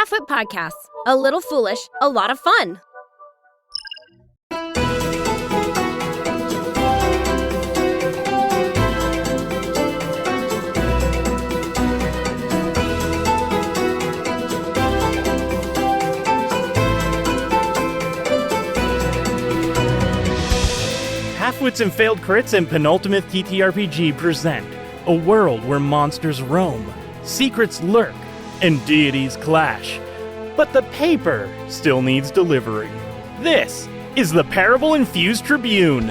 Half-Wit Podcasts. A little foolish, a lot of fun. Half-Wits and Failed Crits and PenultiMyth TTRPG present a world where monsters roam, secrets lurk, and deities clash. But the paper still needs delivery. This is the Parable Infused Tribune.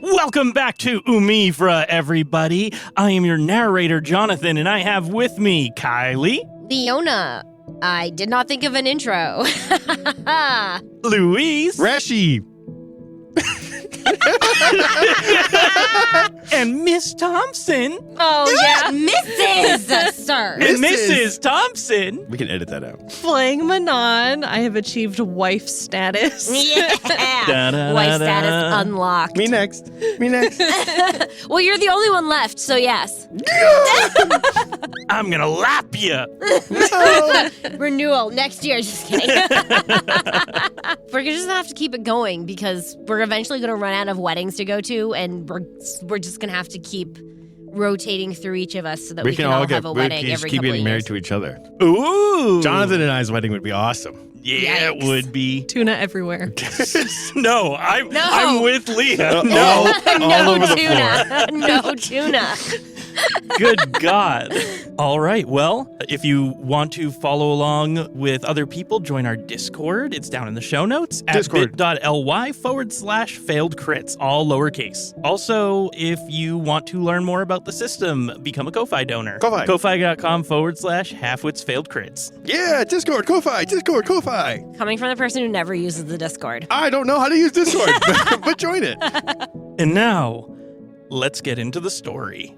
Welcome back to Umifra, everybody. I am your narrator, Jonathan, and I have with me Kylie. Leona. I did not think of an intro. Louise. Rashi. And Miss Thompson. Oh, yeah. Mrs. Sir. And Mrs. Thompson. We can edit that out. Playing Manon, I have achieved wife status. Yeah. Da-da-da-da. Wife status unlocked. Me next. Well, you're the only one left, so yes. I'm gonna lap you. Renewal next year. Just kidding. We're just gonna have to keep it going because we're eventually gonna run out of weddings to go to, and we're just gonna have to keep rotating through each of us so that we can all have a wedding every keep couple of getting years. married to each other. Ooh. Jonathan and I's wedding would be awesome. Yeah, Yikes. it would be. Tuna everywhere. No, I'm with Leah. No, all no over the tuna. No tuna. Good God. All right. Well, if you want to follow along with other people, join our Discord. It's down in the show notes at Discord. bit.ly/failed crits, all lowercase. Also, if you want to learn more about the system, become a Ko-Fi donor. Ko-Fi. Ko-Fi.com/halfwits failed crits. Yeah, Discord, Ko-Fi. Coming from the person who never uses the Discord. I don't know how to use Discord, but join it. And now, let's get into the story.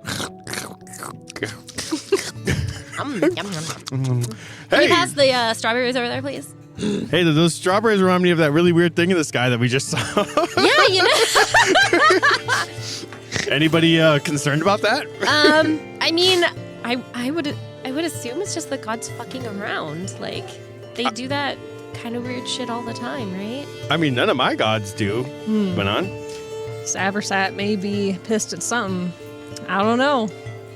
Yum, yum, yum. Can Hey, you pass the strawberries over there, please? hey, those strawberries remind me of that really weird thing in the sky that we just saw. Yeah, you know. Anybody concerned about that? I mean, I would assume it's just the gods fucking around. Like, they do that kind of weird shit all the time, right? I mean, none of my gods do. Manon? Saversat may be pissed at something. I don't know.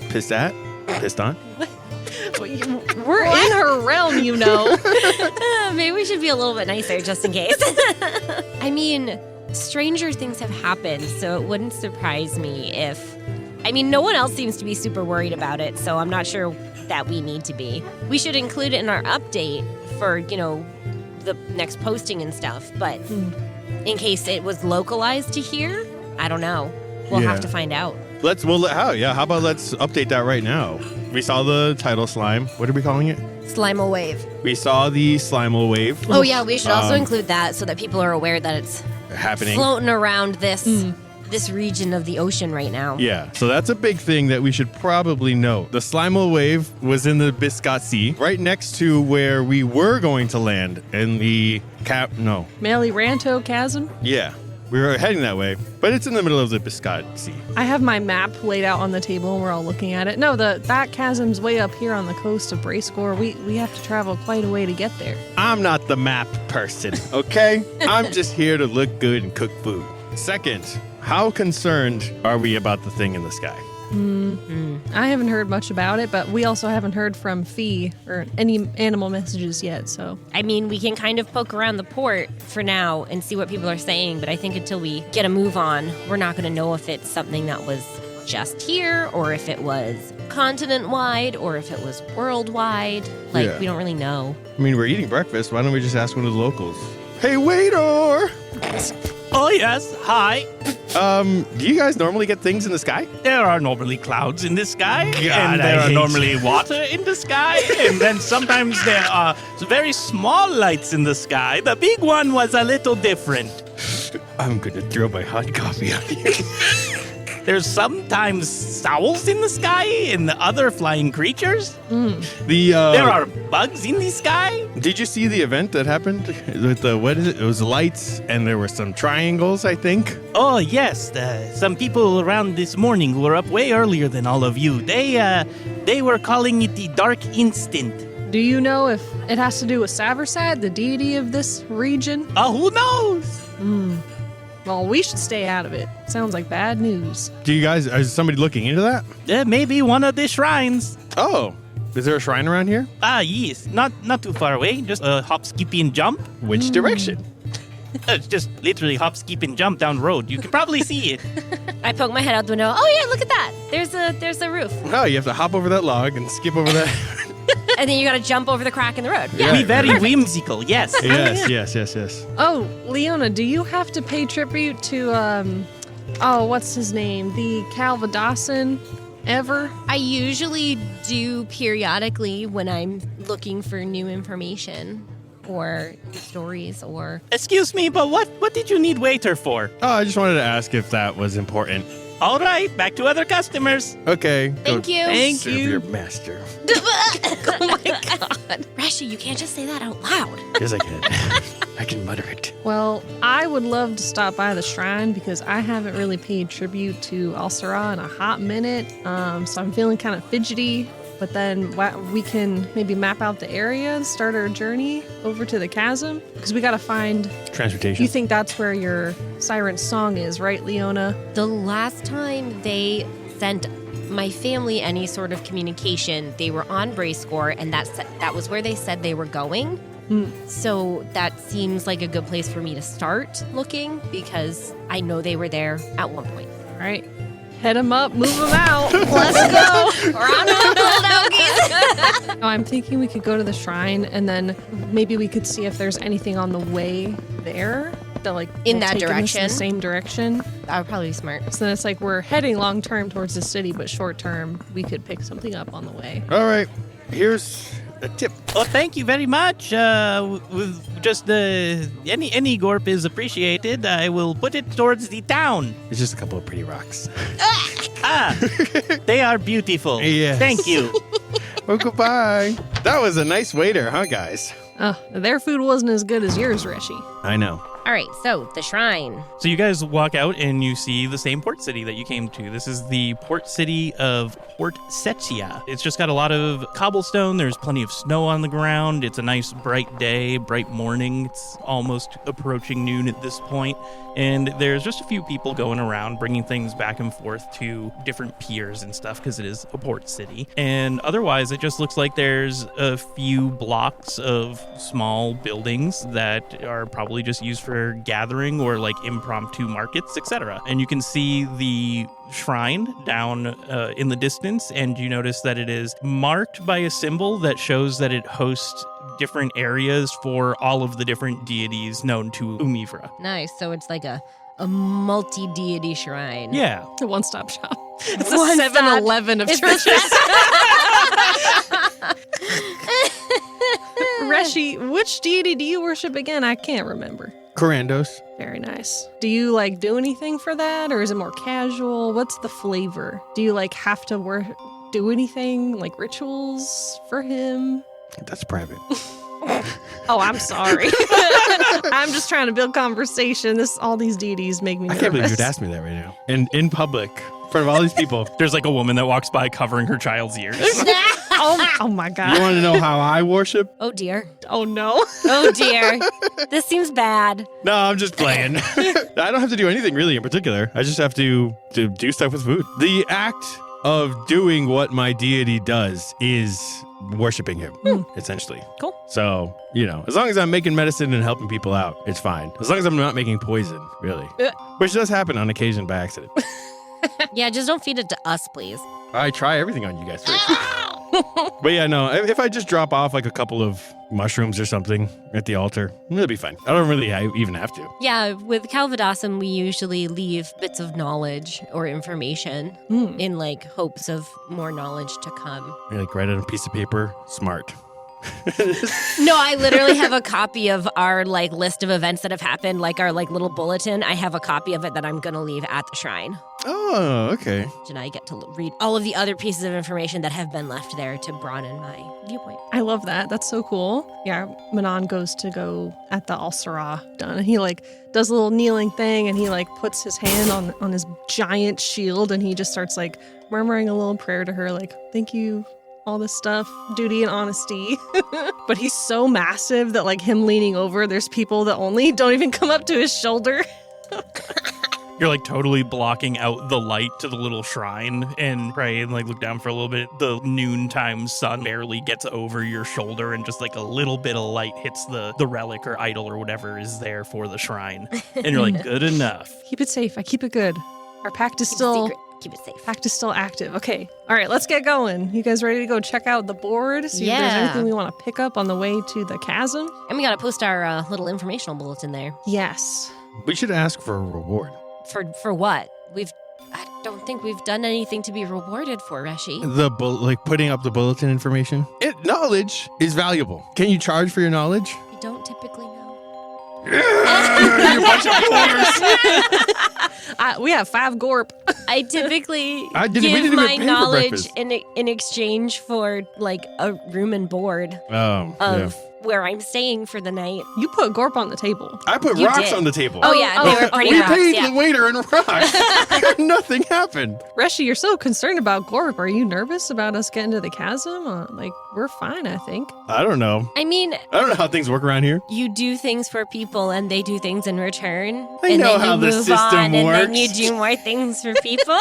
Pissed at? Pissed on? We're in her realm, you know. Maybe we should be a little bit nicer just in case. I mean, stranger things have happened, so it wouldn't surprise me if... I mean, no one else seems to be super worried about it, so I'm not sure that we need to be. We should include it in our update for, you know, the next posting and stuff, but in case it was localized to here, I don't know. We'll Yeah. have to find out. How about let's update that right now? We saw the title slime. What are we calling it? Slimal Wave. We saw the Slimal wave Oh, yeah, we should also include that so that people are aware that it's happening. floating around this region of the ocean right now. Yeah, so that's a big thing that we should probably know. The Slimal wave was in the Biscot Sea, right next to where we were going to land in the Maliranto Chasm. Yeah, we were heading that way, but it's in the middle of the Biscot Sea. I have my map laid out on the table and we're all looking at it. No, that chasm's way up here on the coast of Breascor. We have to travel quite a way to get there. I'm not the map person, okay? I'm just here to look good and cook food. Second, how concerned are we about the thing in the sky? I haven't heard much about it, but we also haven't heard from Fee or any animal messages yet, so. I mean, we can kind of poke around the port for now and see what people are saying, but I think until we get a move on, we're not going to know if it's something that was just here or if it was continent-wide or if it was worldwide. Like, Yeah. we don't really know. I mean, we're eating breakfast. Why don't we just ask one of the locals? Hey, waiter! Oh, yes. Hi. Do you guys normally get things in the sky? There are normally clouds in the sky, God, and there I are hate normally water in the sky, and then sometimes there are very small lights in the sky. The big one was a little different. I'm gonna throw my hot coffee on you. There's sometimes owls in the sky and other flying creatures. There There are bugs in the sky. Did you see the event that happened with the what is it? It was lights, and there were some triangles, I think. Oh, yes. Some people around this morning were up way earlier than all of you. They were calling it the Dark Instant. Do you know if it has to do with Saversad, the deity of this region? Who knows? Well, we should stay out of it. Sounds like bad news. Do you guys? Is somebody looking into that? Maybe one of the shrines. Oh, is there a shrine around here? Yes. Not too far away. Just a hop, skip, and jump. Which direction? It's just literally hop, skip, and jump down the road. You can probably see it. I poke my head out the window. Oh yeah, look at that. There's a roof. Oh, you have to hop over that log and skip over that. And then you gotta jump over the crack in the road. Yeah. Be very whimsical, yes. Yes. Oh, Leona, do you have to pay tribute to, what's his name? The Calvadossan ever? I usually do periodically when I'm looking for new information or stories or... Excuse me, but what did you need waiter for? Oh, I just wanted to ask if that was important. All right, back to other customers. Okay. Thank you. Serve your master. Oh my god. Rashi, you can't just say that out loud. Yes, I can. I can mutter it. Well, I would love to stop by the shrine because I haven't really paid tribute to Alsara in a hot minute. So I'm feeling kind of fidgety. But then we can maybe map out the area and start our journey over to the chasm. Because we got to find... Transportation. You think that's where your siren song is, right, Leona? The last time they sent my family any sort of communication, they were on Breascor, and that was where they said they were going. So that seems like a good place for me to start looking because I know they were there at one point. All right. Head them up, move them out. Let's go. We're on the doggies. Oh, I'm thinking we could go to the shrine and then maybe we could see if there's anything on the way there that like In will that take us direction? the same direction. That would probably be smart. So then it's like we're heading long term towards the city, but short term we could pick something up on the way. All right. Here's a tip. Oh, thank you very much. With just any gorp is appreciated. I will put it towards the town. It's just a couple of pretty rocks. They are beautiful. Yes. Thank you. Oh, goodbye. That was a nice waiter, huh, guys? Oh, their food wasn't as good as yours, Reshi. I know. All right, so the shrine. So you guys walk out and you see the same port city that you came to. This is the port city of Port Setia. It's just got a lot of cobblestone. There's plenty of snow on the ground. It's a nice bright day, bright morning. It's almost approaching noon at this point. And there's just a few people going around bringing things back and forth to different piers and stuff because it is a port city. And otherwise, it just looks like there's a few blocks of small buildings that are probably just used for gathering or like impromptu markets, etc. And you can see the shrine down in the distance, and you notice that it is marked by a symbol that shows that it hosts different areas for all of the different deities known to Umivra. Nice. So it's like a multi-deity shrine. Yeah. It's a one-stop shop. It's One a 7-Eleven of It's the churches. Reshi, which deity do you worship again? I can't remember. Corandos. Very nice. Do you like do anything for that, or is it more casual? What's the flavor? Do you like have to do anything like rituals for him? That's private. Oh, I'm sorry. I'm just trying to build conversation. All these deities make me I nervous. can't believe you'd ask me that right now. And in public, in front of all these people. There's like a woman that walks by covering her child's ears. Oh my You god. want to know how I worship? Oh dear. Oh no. Oh dear. This seems bad. No, I'm just playing. I don't have to do anything really in particular. I just have to do stuff with food. The act of doing what my deity does is worshiping him, essentially. Cool. So, as long as I'm making medicine and helping people out, it's fine. As long as I'm not making poison, really. Which does happen on occasion by accident. Yeah, just don't feed it to us, please. I try everything on you guys first. But yeah, no, if I just drop off like a couple of mushrooms or something at the altar. It'll be fine. I don't really even have to. Yeah, with Calvadosum, we usually leave bits of knowledge or information in like hopes of more knowledge to come. You like write it on a piece of paper. Smart. No, I literally have a copy of our like list of events that have happened, like our like little bulletin. I have a copy of it that I'm going to leave at the shrine. Oh, okay. And I get to read all of the other pieces of information that have been left there to broaden my viewpoint. I love that. That's so cool. Yeah, Manon goes to go at the Al-Sirah done, and he like does a little kneeling thing, and he like puts his hand on his giant shield, and he just starts like murmuring a little prayer to her, like, thank you, all this stuff, duty and honesty. But he's so massive that like him leaning over, there's people that only don't even come up to his shoulder. You're like totally blocking out the light to the little shrine and pray and like look down for a little bit. The noontime sun barely gets over your shoulder and just like a little bit of light hits the relic or idol or whatever is there for the shrine. And you're like, good enough. Keep it safe. I keep it good. Our pact is Keep it still secret. Keep it safe. pact is still active. Okay. All right, let's get going. You guys ready to go check out the board? See if there's Yeah. anything we want to pick up on the way to the chasm? And we got to post our little informational bulletin there. Yes. We should ask for a reward. For what? I don't think we've done anything to be rewarded for, Reshi. Like putting up the bulletin information. Knowledge is valuable. Can you charge for your knowledge? We don't typically know. You bunch of whores! We have 5 gorp. I typically we give didn't my even pay for knowledge breakfast. in exchange for like a room and board Oh, of where I'm staying for the night. You put gorp on the table. I put You rocks did. on the table. Oh, yeah, they were pretty we rocks, paid yeah. the waiter in rocks. Nothing happened. Reshi, you're so concerned about gorp. Are you nervous about us getting to the chasm? Like, we're fine, I think. I don't know. I mean, I don't know how things work around here. you do things for people and they do things in return. I and know then how you the move system on, and works. then you do more things for people.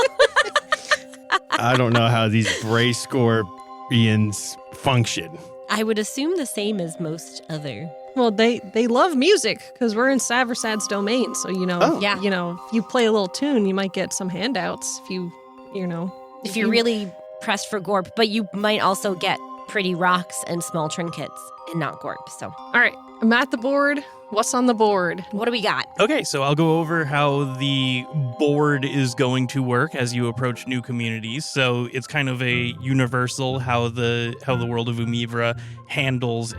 I don't know how these Breascorians function. I would assume the same as most other. Well, they love music because we're in Saversad's domain. So, you know, Oh. Yeah. you know, if you play a little tune, you might get some handouts if you know. If you're really pressed for gorp, but you might also get pretty rocks and small trinkets and not gorp. So All right, I'm at the board. What's on the board? what do we got? Okay, so I'll go over how the board is going to work as you approach new communities. So it's kind of a universal how the world of Umivra handles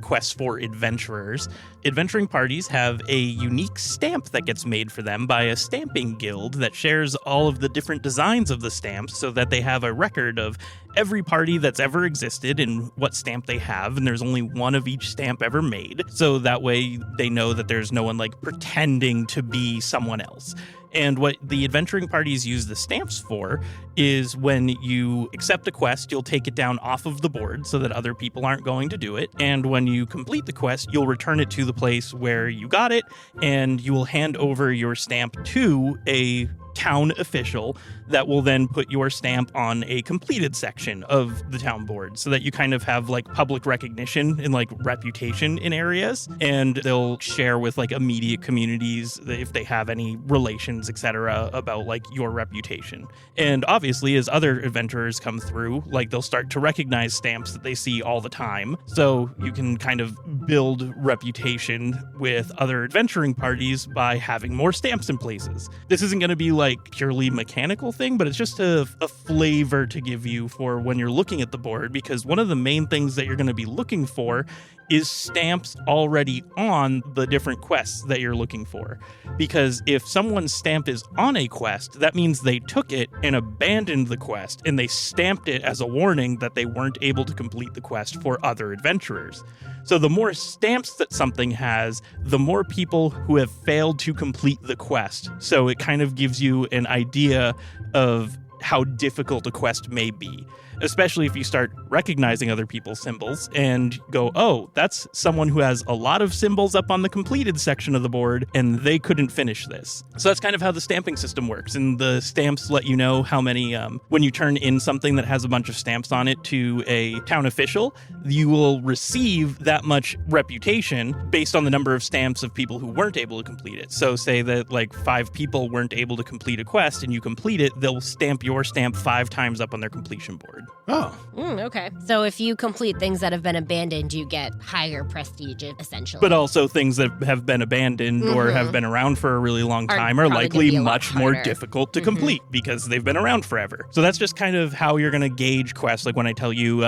quests for adventurers. Adventuring parties have a unique stamp that gets made for them by a stamping guild that shares all of the different designs of the stamps so that they have a record of every party that's ever existed and what stamp they have, and there's only one of each stamp ever made. So that way they know that there's no one like pretending to be someone else. And what the adventuring parties use the stamps for is when you accept a quest, you'll take it down off of the board so that other people aren't going to do it. And when you complete the quest, you'll return it to the place where you got it, and you will hand over your stamp to a town official that will then put your stamp on a completed section of the town board so that you kind of have like public recognition and like reputation in areas, and they'll share with like immediate communities if they have any relations, etc., about like your reputation. And obviously as other adventurers come through, like they'll start to recognize stamps that they see all the time, so you can kind of build reputation with other adventuring parties by having more stamps in places. This isn't going to be like purely mechanical thing, but it's just a flavor to give you for when you're looking at the board, because one of the main things that you're going to be looking for is stamps already on the different quests that you're looking for. Because if someone's stamp is on a quest, that means they took it and abandoned the quest, and they stamped it as a warning that they weren't able to complete the quest for other adventurers. So the more stamps that something has, the more people who have failed to complete the quest. So it kind of gives you an idea of how difficult a quest may be, especially if you start recognizing other people's symbols and go, oh, that's someone who has a lot of symbols up on the completed section of the board and they couldn't finish this. So that's kind of how the stamping system works. And the stamps let you know how many, when you turn in something that has a bunch of stamps on it to a town official, you will receive that much reputation based on the number of stamps of people who weren't able to complete it. So say that like 5 people weren't able to complete a quest and you complete it, they'll stamp your stamp 5 times up on their completion board. Oh. Okay. So if you complete things that have been abandoned, you get higher prestige, essentially. But also things that have been abandoned or have been around for a really long time are probably likely gonna be a lot much more harder. difficult to complete because they've been around forever. So that's just kind of how you're going to gauge quests. Like when I tell you,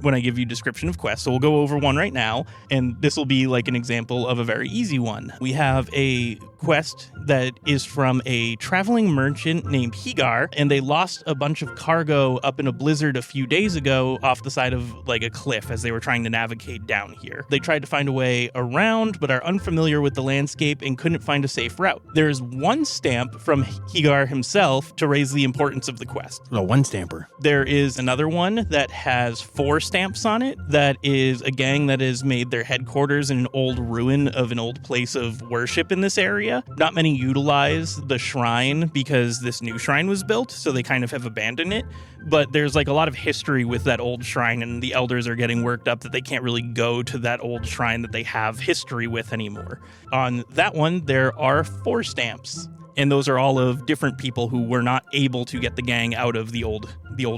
when I give you description of quests. So we'll go over one right now, and this will be like an example of a very easy one. We have a quest that is from a traveling merchant named Higar, and they lost a bunch of cargo up in a blizzard a few days ago off the side of like a cliff as they were trying to navigate down here. They tried to find a way around, but are unfamiliar with the landscape and couldn't find a safe route. There's one stamp from Higar himself to raise the importance of the quest. Oh, one stamper. There is another one that has 4 stamps on it. That is a gang that has made their headquarters in an old ruin of an old place of worship in this area. Not many utilize the shrine because this new shrine was built, so they kind of have abandoned it. But there's like a lot of history with that old shrine, and the elders are getting worked up that they can't really go to that old shrine that they have history with anymore. On that one, there are 4 stamps. And those are all of different people who were not able to get the gang out of the old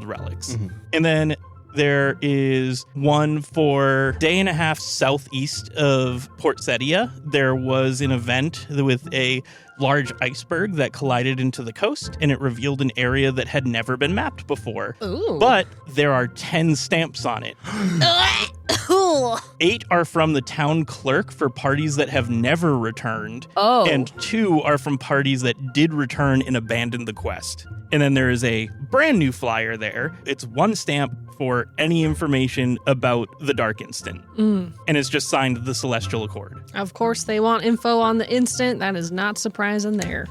relics. And then there is one for day and a half southeast of Port Setia. There was an event with a large iceberg that collided into the coast, and it revealed an area that had never been mapped before. Ooh. But there are 10 stamps on it. 8 are from the town clerk for parties that have never returned. Oh. And 2 are from parties that did return and abandoned the quest. And then there is a brand new flyer there. It's 1 stamp for any information about the Dark Instant. And it's just signed the Celestial Accord. Of course, they want info on the instant. That is not surprising there.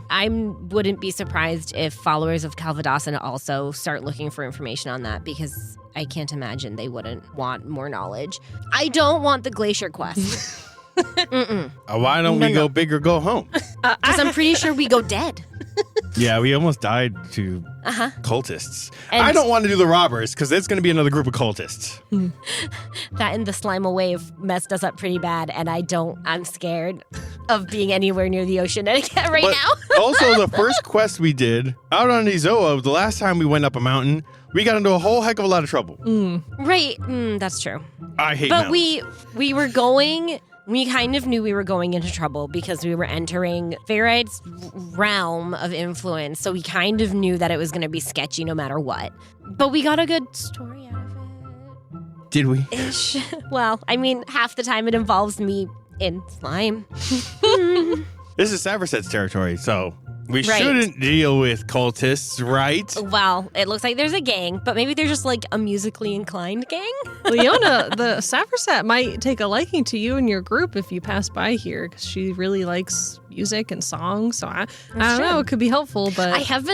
I wouldn't be surprised if followers of Calvadosan also start looking for information on that, because I can't imagine they wouldn't want more knowledge. I don't want the Glacier quest. Why don't we go big or go home? Because I'm pretty sure we go dead. Yeah, we almost died to cultists. And- I don't want to do the robbers because it's going to be another group of cultists. That and the Slime wave messed us up pretty bad, and I'm scared of being anywhere near the ocean right But now. also, the first quest we did out on Izoa, the last time we went up a mountain, we got into a whole heck of a lot of trouble. Right, that's true. I hate But mountains. we were going... We kind of knew we were going into trouble because we were entering Fairite's realm of influence, so we kind of knew that it was going to be sketchy no matter what. But we got a good story out of it. Did we? Ish. Well, I mean, half the time it involves me in slime. This is Saverset's territory, so we Right. shouldn't deal with cultists, right? Well, it looks like there's a gang, but maybe they're just like a musically inclined gang. Leona, the Saverset might take a liking to you and your group if you pass by here, because she really likes music and songs. So I don't know, it could be helpful, but I have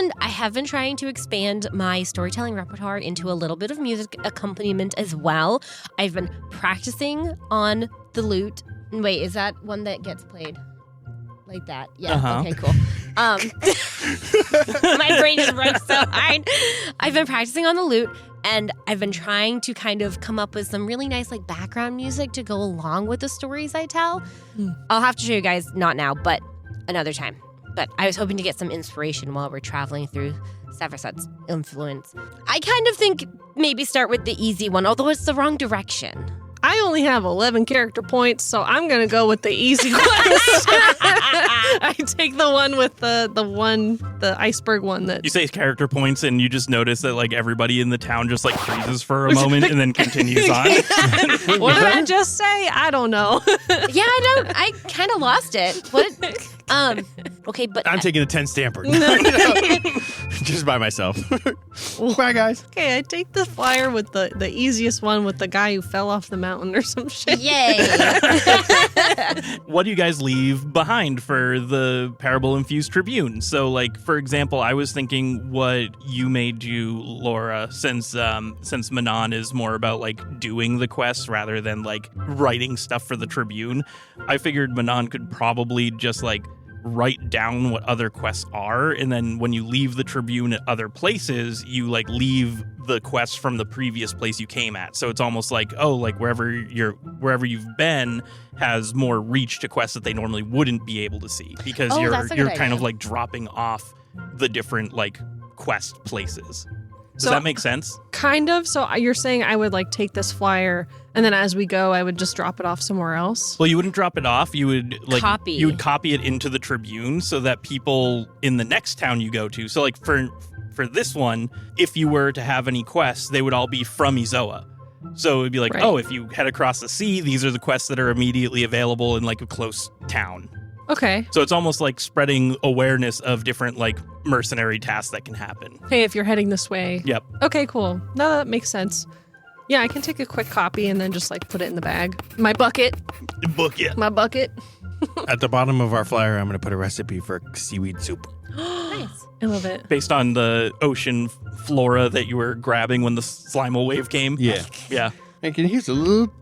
been trying to expand my storytelling repertoire into a little bit of music accompaniment as well. I've been practicing on the lute. Wait, is that one that gets played like that? Yeah. Okay, cool. My brain just broke so hard. I've been practicing on the lute, and I've been trying to kind of come up with some really nice like background music to go along with the stories I tell. I'll have to show you guys, not now, but another time. But I was hoping to get some inspiration while we're traveling through Saverset's influence. I kind of think maybe start with the easy one, although it's the wrong direction. I only have 11 character points, so I'm gonna go with the easy quest. I take the one with the iceberg one that You say character points, and you just notice that like everybody in the town just like freezes for a moment and then continues on. What did I just say? I don't know. Yeah, I kind of lost it. What? Okay, but I'm taking a 10 stamper. Just by myself. Bye, guys. Okay, I take the flyer with the easiest one with the guy who fell off the mountain or some shit. yay. What do you guys leave behind for the Parable Infused Tribune? So, like, for example, I was thinking what you may do, Laura, since Manon is more about, like, doing the quests rather than, like, writing stuff for the Tribune. I figured Manon could probably just, like, write down what other quests are, and then when you leave the Tribune at other places, you like leave the quests from the previous place you came at. So it's almost like, oh, like wherever you've been has more reach to quests that they normally wouldn't be able to see, because Oh, that's a good you're kind idea. of like dropping off the different like quest places. Does that make sense? Kind of. So you're saying I would like take this flyer and then as we go, I would just drop it off somewhere else? Well, you wouldn't drop it off. You would Copy. You would copy it into the Tribune so that people in the next town you go to. So like for this one, if you were to have any quests, they would all be from Izoa. So it'd be like, Right. oh, if you head across the sea, these are the quests that are immediately available in like a close town. Okay. So it's almost like spreading awareness of different like mercenary tasks that can happen. Hey, if you're heading this way. Yep. Okay, cool. No, that makes sense. Yeah, I can take a quick copy and then just like put it in the bag. My bucket. Book it. My bucket. At the bottom of our flyer, I'm going to put a recipe for seaweed soup. Nice. I love it. Based on the ocean flora that you were grabbing when the Slimal wave came. Yeah. Yeah. And here's a little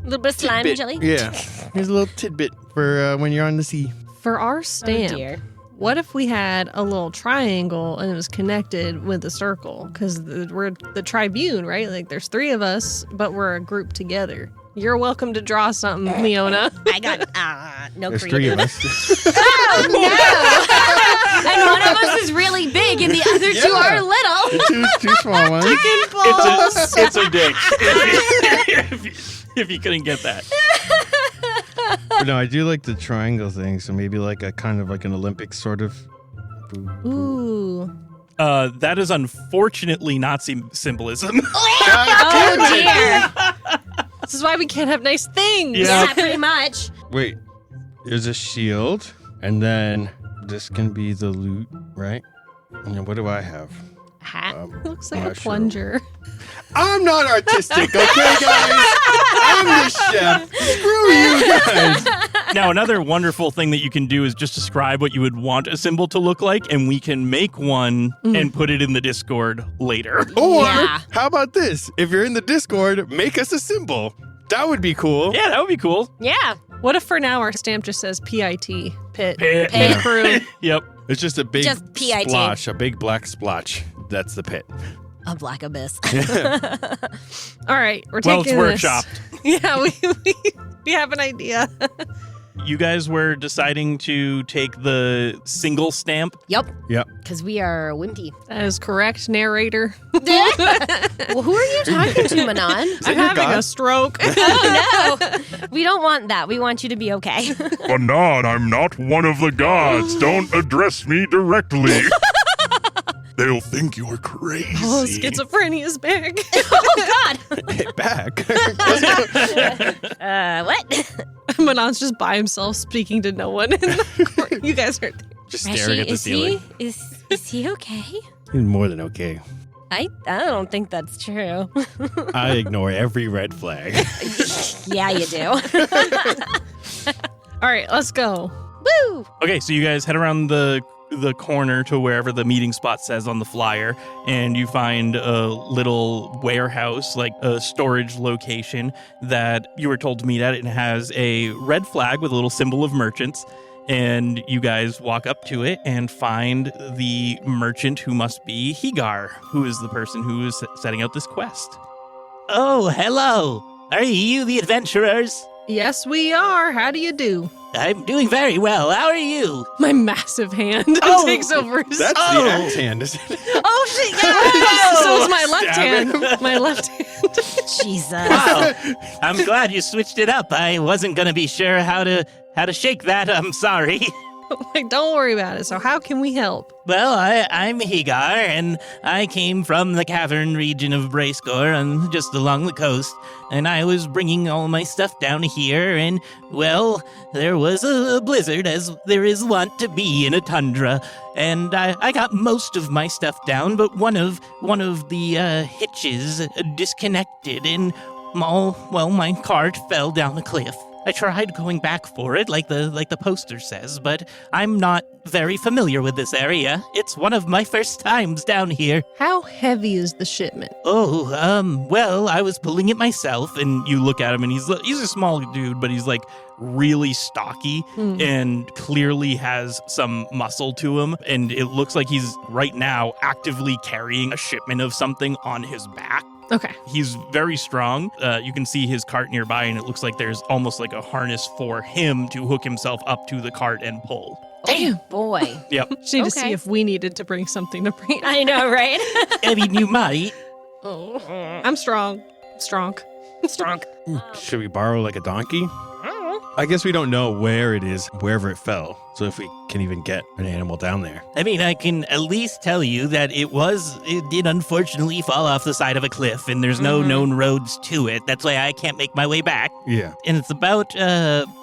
A little bit of slime tidbit. jelly. Yeah. Here's a little tidbit for when you're on the sea. For our Oh, stamp, dear. what if we had a little triangle and it was connected with a circle? Because we're the Tribune, right? Like there's 3 of us, but we're a group together. You're welcome to draw something, Leona. I got no There's creative. 3 of us. Oh, no. And one of us is really big and the other 2 Yeah. are little. two small ones. It's a dick. if you couldn't get that. But no, I do like the triangle thing, so maybe like a kind of like an Olympic sort of. Ooh. That is unfortunately Nazi symbolism. Oh, dear. This is why we can't have nice things. Yeah, pretty much. Wait, there's a shield, and then this can be the loot, right? And then what do I have? Hat. Looks like a mushroom. plunger. I'm not artistic, okay, guys? I'm the chef. Screw you guys. Now, another wonderful thing that you can do is just describe what you would want a symbol to look like, and we can make one and put it in the Discord later. Or Yeah. how about this? If you're in the Discord, make us a symbol. That would be cool. Yeah, that would be cool. Yeah. What if for now our stamp just says PIT? Pit. Pit. Pit crew. Yep. It's just a big Just PIT. splotch, a big black splotch. That's the pit. A black abyss. All right, we're Well, it's taking this. workshopped. Yeah, we have an idea. You guys were deciding to take the single stamp. Yep. Yep. Because we are wimpy. That is correct, narrator. Well, who are you talking to, Manon? I'm your having god? a stroke. Oh, no. We don't want that. We want you to be okay. Manon, I'm not one of the gods. Don't address me directly. They'll think you're crazy. Oh, schizophrenia's back. Oh, God. Hit back. What? Manon's just by himself speaking to no one. You guys are Just staring at the is ceiling. is he okay? He's more than okay. I don't think that's true. I ignore every red flag. Yeah, you do. All right, let's go. Woo! Okay, so you guys head around the corner to wherever the meeting spot says on the flyer, and you find a little warehouse, like a storage location that you were told to meet at. It has a red flag with a little symbol of merchants, and you guys walk up to it and find the merchant, who must be Higar, who is the person who is setting out this quest. Oh, hello. Are you the adventurers? Yes, we are. How do you do? I'm doing very well. How are you? My massive hand Oh, takes over. His- That's Oh. the axe hand, isn't it? Oh, shit. so is my left Stab hand. My left hand. Jesus. Wow. I'm glad you switched it up. I wasn't going to be sure how to shake that. I'm sorry. Like, don't worry about it. So how can we help? Well, I'm Higar, and I came from the cavern region of Breascor, and just along the coast, and I was bringing all my stuff down here, and, well, there was a blizzard, as there is wont to be in a tundra, and I got most of my stuff down, but one of the hitches disconnected, and my cart fell down the cliff. I tried going back for it, like the poster says, but I'm not very familiar with this area. It's one of my first times down here. How heavy is the shipment? Oh, well, I was pulling it myself, and You look at him, and he's a small dude, but he's like really stocky and clearly has some muscle to him, and it looks like he's right now actively carrying a shipment of something on his back. Okay. He's very strong. You can see his cart nearby, and it looks like there's almost like a harness for him to hook himself up to the cart and pull. Damn. Oh, boy. Yep. Just need to Okay. see if we needed to bring something to bring. I know, right? I mean, you might. Oh. I'm strong. Strong. Strong. Should we borrow like a donkey? I guess we don't know where it is, wherever it fell. So if we can even get an animal down there. I mean, I can at least tell you that it did unfortunately fall off the side of a cliff, and there's no known roads to it. That's why I can't make my way back. Yeah. And it's about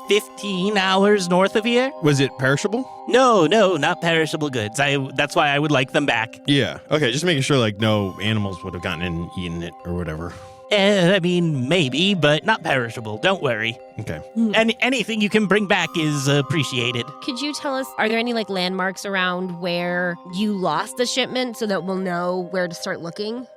15 hours north of here. Was it perishable? No, not perishable goods. That's why I would like them back. Yeah. Okay, just making sure like no animals would have gotten in and eaten it or whatever. I mean, maybe, but not perishable. Don't worry. Okay. And anything you can bring back is appreciated. Could you tell us, are there any like landmarks around where you lost the shipment so that we'll know where to start looking?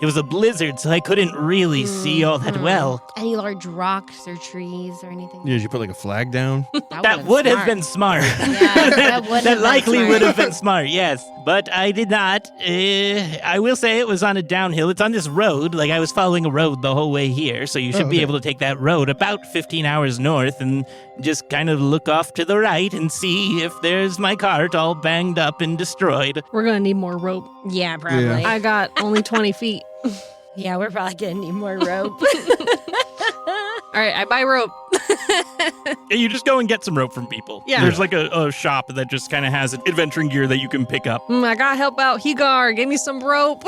It was a blizzard, so I couldn't really see all that well. Any large rocks or trees or anything? Yeah, did you put like a flag down? That would have been smart. Yeah, that would have That been likely smart. would have been smart, yes. But I did not. I will say it was on a downhill. It's on this road. Like, I was following a road the whole way here, so you should be able to take that road about 15 hours north and just kind of look off to the right and see if there's my cart all banged up and destroyed. We're going to need more rope. Yeah, probably. Yeah. I got only 20 feet. Yeah, we're probably gonna need more rope. All right, I buy rope. Yeah, you just go and get some rope from people. Yeah. There's like a shop that just kind of has adventuring gear that you can pick up. I got to help out Higar. Give me some rope.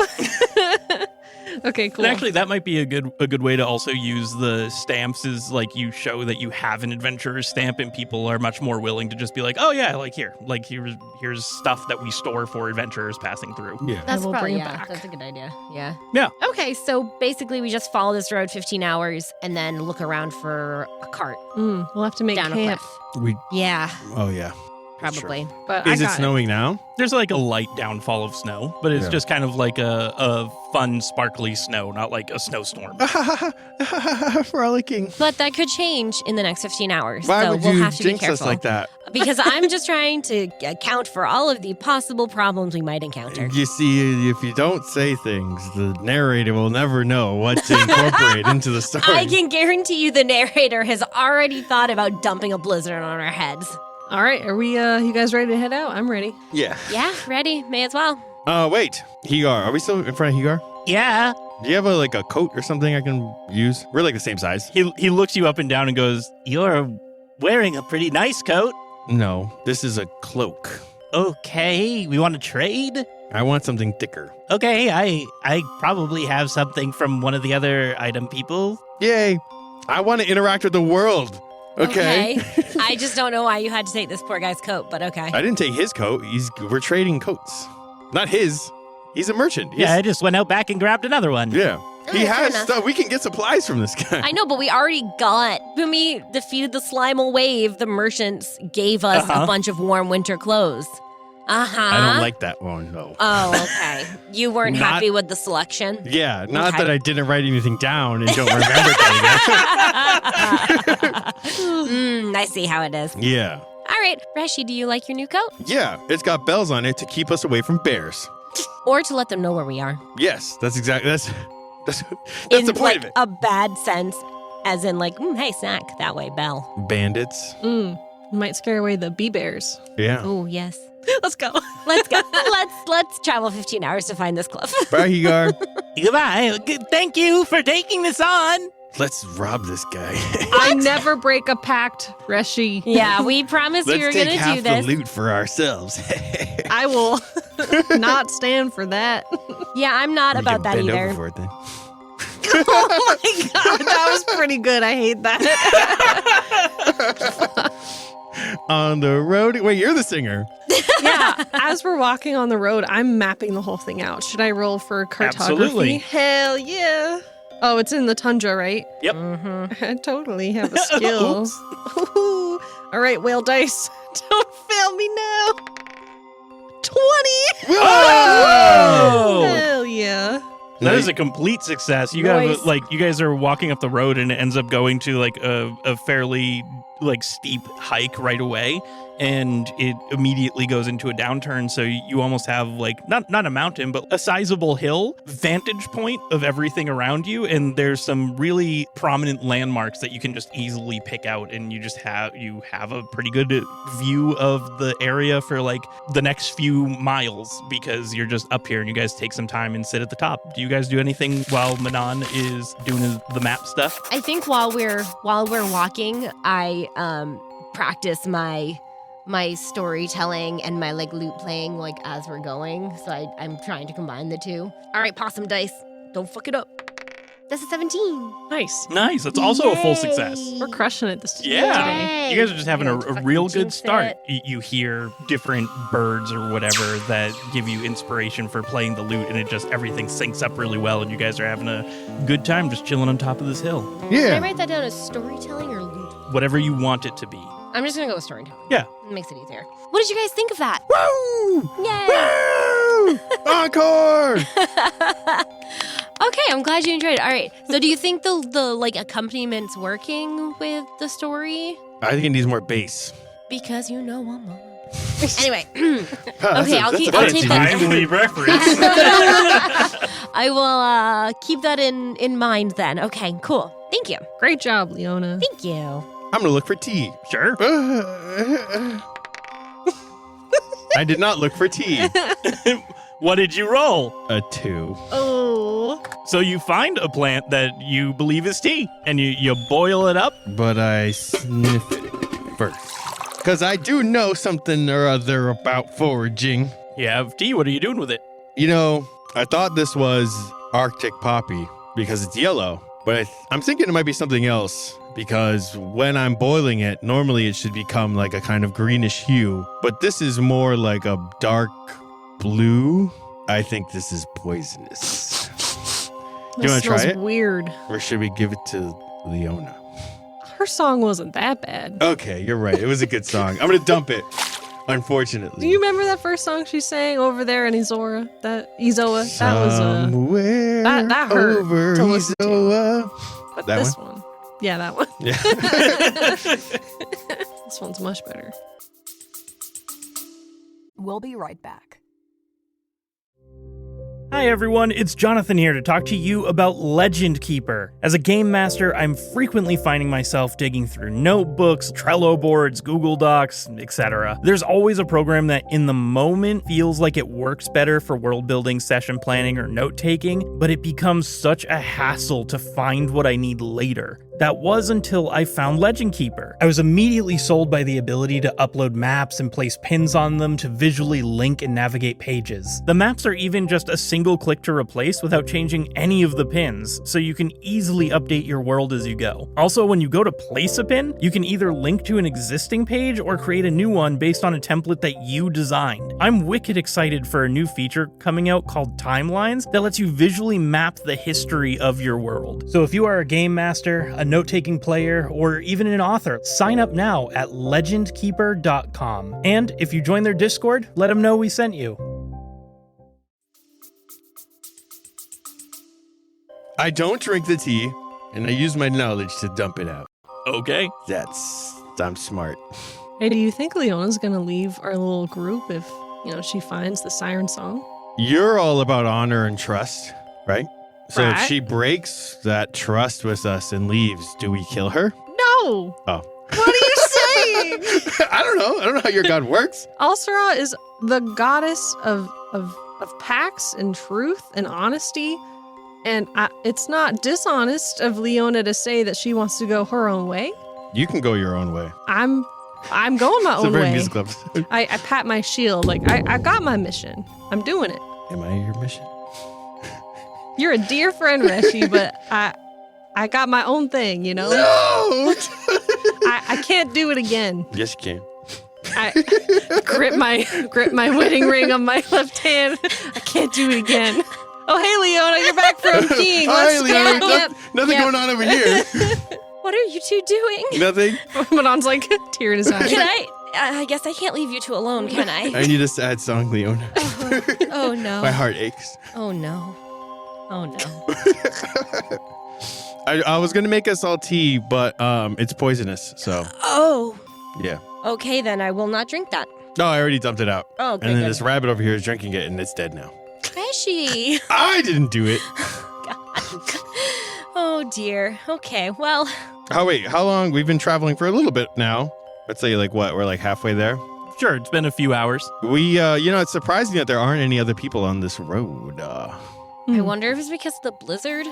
Okay, cool. And actually, that might be a good way to also use the stamps. Is like you show that you have an adventurer's stamp, and people are much more willing to just be like, "Oh yeah, here's stuff that we store for adventurers passing through." Yeah. That's we'll probably bring it yeah, back. that's a good idea. Yeah. Yeah. Okay, so basically we just follow this road 15 hours and then look around for a cart We'll have to make down camp. a cliff. Yeah, Oh yeah. probably. But Is I it got snowing now? There's like a light downfall of snow, but it's Yeah. just kind of like a fun, sparkly snow, not like a snowstorm. Frolicking. But that could change in the next 15 hours. Why so would we'll you have to be jinx careful. us like that? Because I'm just trying to account for all of the possible problems we might encounter. You see, if you don't say things, the narrator will never know what to incorporate into the story. I can guarantee you the narrator has already thought about dumping a blizzard on our heads. All right, are we, you guys ready to head out? I'm ready. Yeah. Yeah, ready. May as well. Wait. Higar. Are we still in front of Higar? Yeah. Do you have a coat or something I can use? We're like the same size. He looks you up and down and goes, You're wearing a pretty nice coat. No, this is a cloak. Okay, we want to trade? I want something thicker. Okay, I probably have something from one of the other item people. Yay. I want to interact with the world. Okay. I just don't know why you had to take this poor guy's coat, but okay. I didn't take his coat. We're trading coats. Not his. He's a merchant. Yeah, I just went out back and grabbed another one. Yeah. He fair has enough. stuff. We can get supplies from this guy. I know, but we already got. When we defeated the Slimal wave, the merchants gave us a bunch of warm winter clothes. Uh-huh. I don't like that one, though. Oh, okay. You weren't Not- happy with the selection? Yeah, not Okay. that I didn't write anything down and don't remember things. I see how it is. Yeah. All right, Reshi, do you like your new coat? Yeah, it's got bells on it to keep us away from bears. Or to let them know where we are? Yes, that's the In point like of it. a bad sense, as in like, hey, snack, that way, bell. Bandits. Might scare away the bee bears. Yeah. Oh, yes. Let's go. Let's go. let's travel 15 hours to find this cliff. Bye, Higar. Goodbye. Thank you for taking this on. Let's rob this guy. I never break a pact, Reshi. Yeah, we promised we were Let's going take to half do the this. loot for ourselves. I will not stand for that. Yeah, I'm not You about can that bend either. over for it then. Oh my god, that was pretty good. I hate that. On the road. Wait, you're the singer. Yeah, as we're walking on the road, I'm mapping the whole thing out. Should I roll for cartography? Absolutely. Hell yeah. Oh, it's in the tundra, right? Yep. I totally have a skill. Oops. Ooh. All right, whale dice. Don't fail me now. 20. Whoa! Hell yeah. That is a complete success. You Nice. got you guys are walking up the road and it ends up going to like a fairly like steep hike right away, and it immediately goes into a downturn. So you almost have like not a mountain, but a sizable hill vantage point of everything around you. And there's some really prominent landmarks that you can just easily pick out, and you have a pretty good view of the area for like the next few miles because you're just up here and you guys take some time and sit at the top. Do you guys do anything while Manon is doing the map stuff? I think while we're walking, I practice my storytelling and my like lute playing like as we're going. So I'm trying to combine the two. All right, possum dice, don't fuck it up. That's a 17. Nice. Nice. That's also a full Yay. success. We're crushing it this Yeah. Yay. You guys are just having a Fucking real good jinx start. it. You hear different birds or whatever that give you inspiration for playing the lute, and it just everything syncs up really well, and you guys are having a good time just chilling on top of this hill. Can I write that down as storytelling or lute? Whatever you want it to be. I'm just gonna go with storytelling. Yeah. It makes it easier. What did you guys think of that? Woo! Yay! Woo! Encore! Okay, I'm glad you enjoyed it. All right. So do you think the like accompaniment working with the story? I think it needs more bass. Because you know I'm on. Anyway. That's Okay, I'll that's keep- a I'll fancy take that. name. Timely reference. I will keep that in mind then. Okay, cool. Thank you. Great job, Leona. Thank you. I'm gonna look for tea. Sure. I did not look for tea. What did you roll? A 2. Oh. So you find a plant that you believe is tea, and you boil it up. But I sniff it first. Because I do know something or other about foraging. You have tea. What are you doing with it? You know, I thought this was Arctic poppy because it's yellow. But I'm thinking it might be something else. Because when I'm boiling it, normally it should become like a kind of greenish hue. But this is more like a dark blue. I think this is poisonous. Do you want to try it? Weird. Or should we give it to Leona? Her song wasn't that bad. Okay, you're right. It was a good song. I'm going to dump it, unfortunately. Do you remember that first song she sang over there in Izoa? That was Somewhere that hurt over to listen to. Izoa. but That this one. Yeah, that one. Yeah. This one's much better. We'll be right back. Hi everyone, it's Jonathan here to talk to you about Legend Keeper. As a game master, I'm frequently finding myself digging through notebooks, Trello boards, Google Docs, etc. There's always a program that in the moment feels like it works better for world building, session planning, or note taking, but it becomes such a hassle to find what I need later. That was until I found Legend Keeper. I was immediately sold by the ability to upload maps and place pins on them to visually link and navigate pages. The maps are even just a single click to replace without changing any of the pins, so you can easily update your world as you go. Also, when you go to place a pin, you can either link to an existing page or create a new one based on a template that you designed. I'm wicked excited for a new feature coming out called Timelines that lets you visually map the history of your world. So if you are a game master, a note-taking player, or even an author, sign up now at legendkeeper.com. And if you join their Discord, let them know we sent you. I don't drink the tea, and I use my knowledge to dump it out. Okay. I'm smart. Hey, do you think Leona's gonna leave our little group if, she finds the siren song? You're all about honor and trust, right? So if Right. she breaks that trust with us and leaves, do we kill her? No! Oh. What are you saying? I don't know how your god works. Alsara is the goddess of pacts and truth and honesty. And it's not dishonest of Leona to say that she wants to go her own way. You can go your own way. I'm going my It's a own very way. musical episode. I pat my shield like I got my mission. I'm doing it. Am I your mission? You're a dear friend, Reshi, but I got my own thing, No! I can't do it again. Yes, you can. I grip my wedding ring on my left hand. I can't do it again. Oh, hey, Leona, you're back from skiing. Hi, Let's Leona. go. Yep. Nothing Yep. going on over here. What are you two doing? Nothing. Manon's like tear in his eye. Can I guess I can't leave you two alone, can I? I need a sad song, Leona. Oh no. My heart aches. Oh no. Oh no. I was gonna make us all tea, but it's poisonous. So Oh. yeah. Okay, then I will not drink that. No, I already dumped it out. Oh, okay. And then good. this rabbit over here is drinking it, and it's dead now. Freshy. I didn't do it. Oh dear. Okay. Well. Oh wait, how long? We've been traveling for a little bit now. Let's say like what? We're like halfway there. Sure, it's been a few hours. We, it's surprising that there aren't any other people on this road. I wonder if it's because of the blizzard.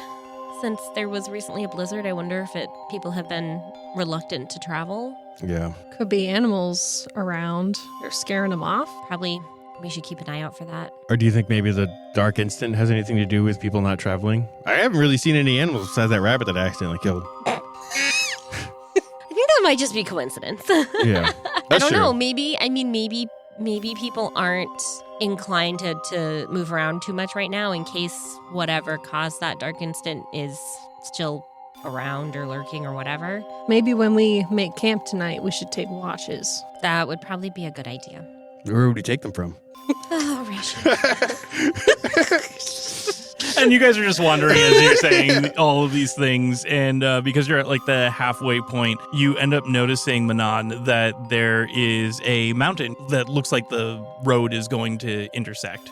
Since there was recently a blizzard, I wonder if people have been reluctant to travel. Yeah. Could be animals around. They're scaring them off. Probably we should keep an eye out for that. Or do you think maybe the dark instant has anything to do with people not traveling? I haven't really seen any animals besides that rabbit that I accidentally killed. I think that might just be coincidence. Yeah. I don't know. Maybe people aren't inclined to move around too much right now in case whatever caused that dark instant is still around or lurking or whatever. Maybe when we make camp tonight, we should take watches. That would probably be a good idea. Where would we take them from? Oh, Rashi. And you guys are just wondering as you're saying all of these things. And because you're at like the halfway point, you end up noticing, Manon, that there is a mountain that looks like the road is going to intersect.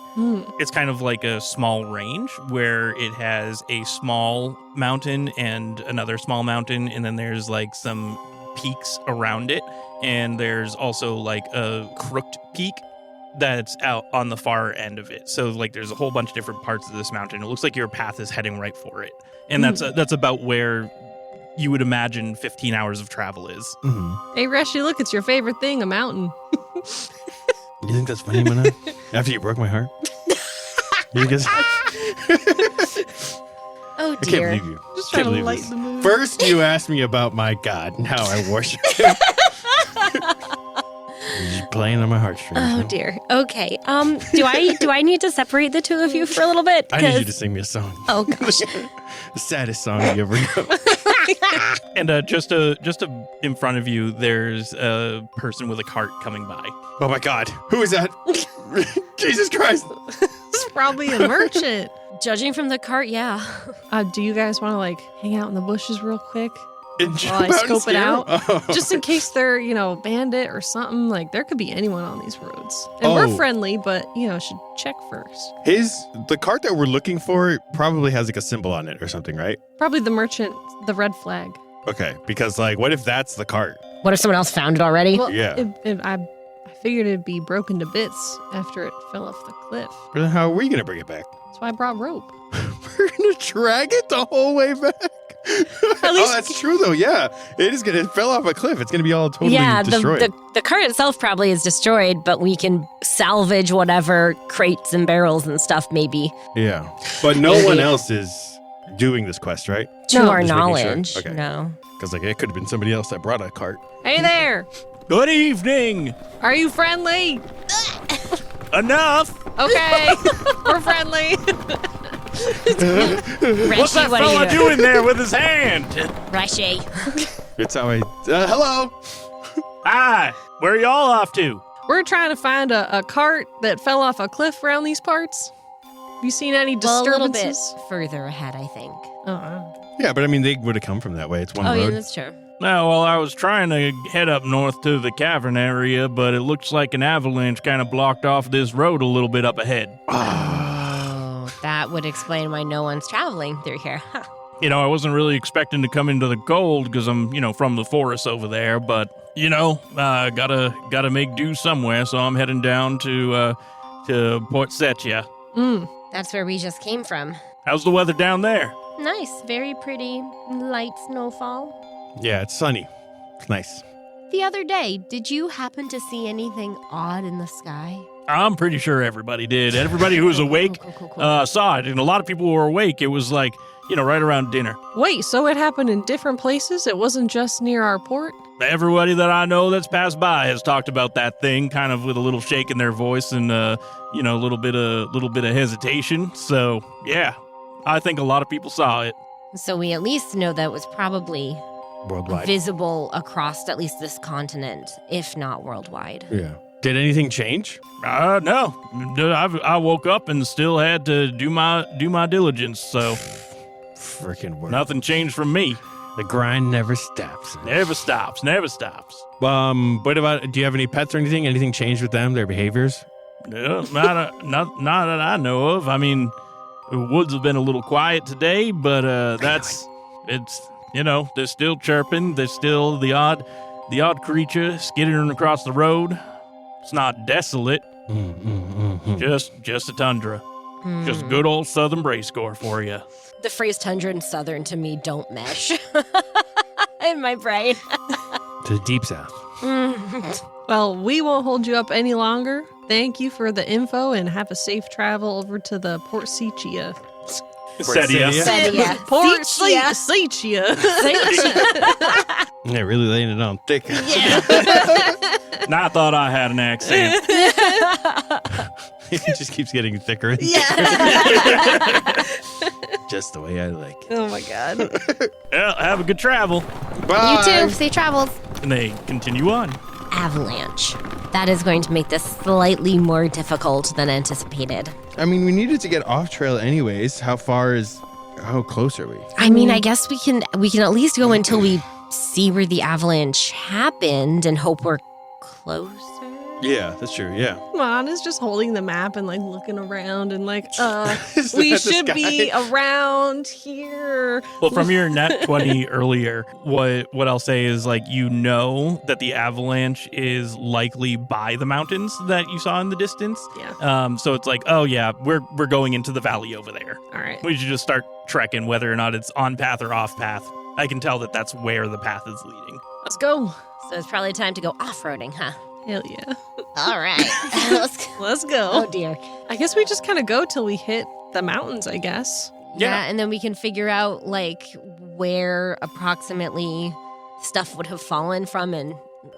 It's kind of like a small range where it has a small mountain and another small mountain. And then there's like some peaks around it. And there's also like a crooked peak that's out on the far end of it. So like there's a whole bunch of different parts of this mountain. It looks like your path is heading right for it. And that's about where you would imagine 15 hours of travel is. Mm-hmm. Hey, Reshi, look, it's your favorite thing, a mountain. You think that's funny, Manon? After you broke my heart? You guys... Oh, I can't dear. believe you. Just Can't trying to believe lighten this. the mood. First, you asked me about my God and how I worship him. You're just playing on my heartstrings. Oh, huh? dear. Okay. Do I need to separate the two of you for a little bit? I need you 'Cause- to sing me a song. Oh, gosh. The saddest song you ever know. And just in front of you, there's a person with a cart coming by. Oh my God. Who is that? Jesus Christ. It's probably a merchant. Judging from the cart, yeah. Do you guys want to like hang out in the bushes real quick? And While I jump out and scope it scare out, him? Oh. just in case they're, bandit or something. Like, there could be anyone on these roads. And Oh. we're friendly, but, should check first. The cart that we're looking for probably has like a symbol on it or something, right? Probably the merchant, the red flag. Okay, because like, what if that's the cart? What if someone else found it already? Well, Yeah. I figured it'd be broken to bits after it fell off the cliff. But then how are we gonna bring it back? That's why I brought rope. We're gonna drag it the whole way back. Oh, that's true though. Yeah, it is gonna. It fell off a cliff. It's gonna be all totally destroyed. The cart itself probably is destroyed, but we can salvage whatever crates and barrels and stuff, maybe. Yeah, but no one else is doing this quest, right? To No. our Just making sure. knowledge. Okay. No. Because like it could have been somebody else that brought a cart. Hey there! Good evening. Are you friendly? Enough. Okay, we're friendly. What's that what are fella you doing there with his hand? Rashi. It's how I. Hello. Hi. Where are y'all off to? We're trying to find a cart that fell off a cliff around these parts. Have you seen any Well, a little bit disturbances? further ahead, I think. Yeah, but I mean, they would have come from that way. It's one Oh, yeah, road. that's true. No, well, I was trying to head up north to the cavern area, but it looks like an avalanche kind of blocked off this road a little bit up ahead. Oh, that would explain why no one's traveling through here. Huh. I wasn't really expecting to come into the cold because I'm, from the forest over there, but, gotta make do somewhere, so I'm heading down to Port Setia. That's where we just came from. How's the weather down there? Nice. Very pretty. Light snowfall. Yeah, it's sunny. It's nice. The other day, did you happen to see anything odd in the sky? I'm pretty sure everybody did. Everybody who was awake Cool. saw it, and a lot of people who were awake. It was like, right around dinner. Wait, so it happened in different places? It wasn't just near our port? Everybody that I know that's passed by has talked about that thing, kind of with a little shake in their voice and a little bit of hesitation. So yeah, I think a lot of people saw it. So we at least know that it was probably Worldwide. visible across at least this continent, if not worldwide. Yeah. Did anything change? No. I woke up and still had to do my diligence, so Freaking work. nothing changed from me. The grind never stops. Never stops. What about, do you have any pets or anything? Anything changed with them, their behaviors? No, not that I know of. I mean, the woods have been a little quiet today, but it's they're still chirping. There's still the odd creature skittering across the road. It's not desolate. Just a tundra. Just good old southern Breascor for you. The phrase tundra and southern to me don't mesh in my brain. To the deep south. Well, we won't hold you up any longer. Thank you for the info and have a safe travel over to the Port Setia. Setia. Setia. Port Setia. Setia. Yeah, really laying it on thick. Now I thought I had an accent. It just keeps getting thicker and thicker. Yeah. Just the way I like it. Oh my god. Well, have a good travel. You too. Safe travels. And they continue on. Avalanche. That is going to make this slightly more difficult than anticipated. I mean, we needed to get off trail anyways. How close are we? I mean, I guess we can at least go until we see where the avalanche happened and hope we're closer. Yeah, that's true. Yeah. Manon is just holding the map and like looking around and like, Is we that the should be sky? around here. Well, from your nat 20 earlier, what I'll say is like that the avalanche is likely by the mountains that you saw in the distance. Yeah. So it's like, oh yeah, we're going into the valley over there. All right. We should just start trekking, whether or not it's on path or off path. I can tell that that's where the path is leading. Let's go. So it's probably time to go off-roading, huh? Hell yeah. All right. Let's go. Oh, dear. I guess we just kind of go till we hit the mountains, I guess. Yeah, and then we can figure out, like, where approximately stuff would have fallen from and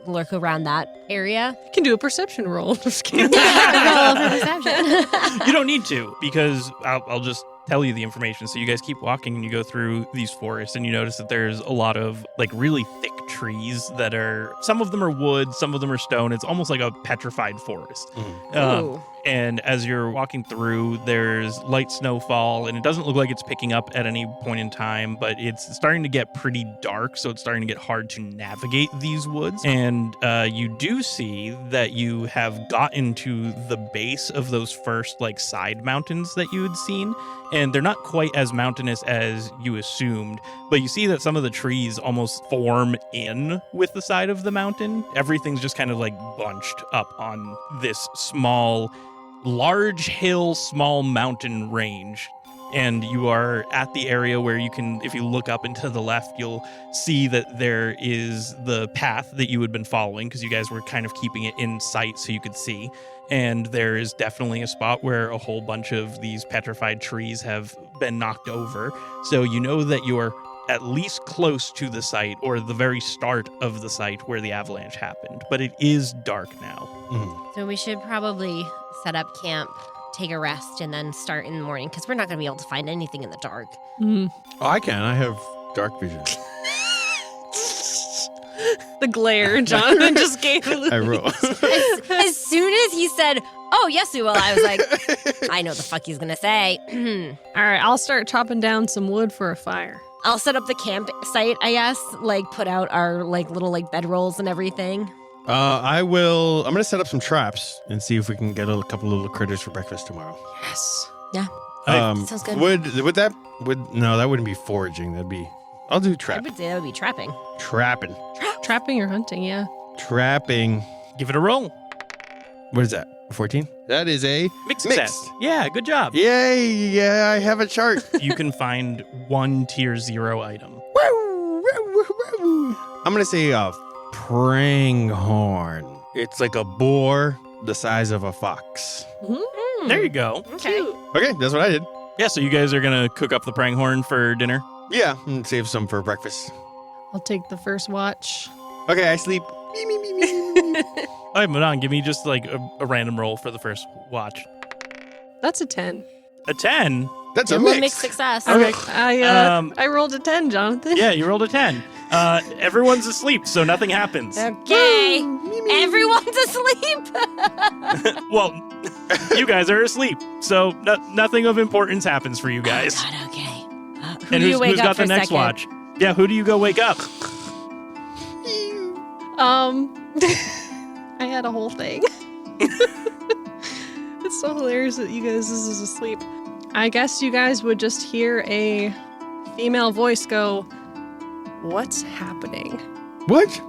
lurk around that area. You can do a perception roll. Just kidding. Roll for perception. You don't need to, because I'll just tell you the information. So you guys keep walking and you go through these forests and you notice that there's a lot of like really thick trees that are, some of them are wood, some of them are stone. It's almost like a petrified forest. Ooh. And as you're walking through, there's light snowfall, and it doesn't look like it's picking up at any point in time, but it's starting to get pretty dark, so it's starting to get hard to navigate these woods. And you do see that you have gotten to the base of those first like side mountains that you had seen, and they're not quite as mountainous as you assumed, but you see that some of the trees almost form in with the side of the mountain. Everything's just kind of like bunched up on this large hill, small mountain range. And you are at the area where you can, if you look up and to the left, you'll see that there is the path that you had been following, because you guys were kind of keeping it in sight so you could see. And there is definitely a spot where a whole bunch of these petrified trees have been knocked over. So you know that you are at least close to the site, or the very start of the site where the avalanche happened. But it is dark now. So we should probably set up camp, take a rest, and then start in the morning, because we're not going to be able to find anything in the dark. Oh, I can. I have dark vision. The glare Jonathan just gave Louise. I roll. As soon as he said, "Oh, yes, we will," I was like, I know the fuck he's going to say. All right, I'll start chopping down some wood for a fire. I'll set up the campsite, I guess, like put out our like little like bedrolls and everything. I'm going to set up some traps and see if we can get a couple little critters for breakfast tomorrow. Yes. Yeah. Sounds good. No, that wouldn't be foraging. I'll do I trap. would say that would be trapping. Trapping. Trapping or hunting, yeah. Trapping. Give it a roll. What is that? 14? That is a Mixed success. Yeah, good job. Yay! Yeah, I have a chart. You can find one tier 0 item. I'm going to say a pranghorn. It's like a boar the size of a fox. There you go. Okay. Okay, that's what I did. Yeah, so you guys are going to cook up the pranghorn for dinner? Yeah, and save some for breakfast. I'll take the first watch. Okay, I sleep. All right, Manon, give me just like a random roll for the first watch. That's a 10. A 10? That's a Double mix. mixed success. Okay. I rolled a 10, Jonathan. Yeah, you rolled a 10. Everyone's asleep, so nothing happens. Okay. Everyone's asleep. Well, you guys are asleep, so nothing of importance happens for you guys. Oh, God, okay. And do you wake who's up got for the next second? watch? Yeah, who do you go wake up? I had a whole thing. It's so hilarious that you guys is asleep. I guess you guys would just hear a female voice go, "What's happening?" What?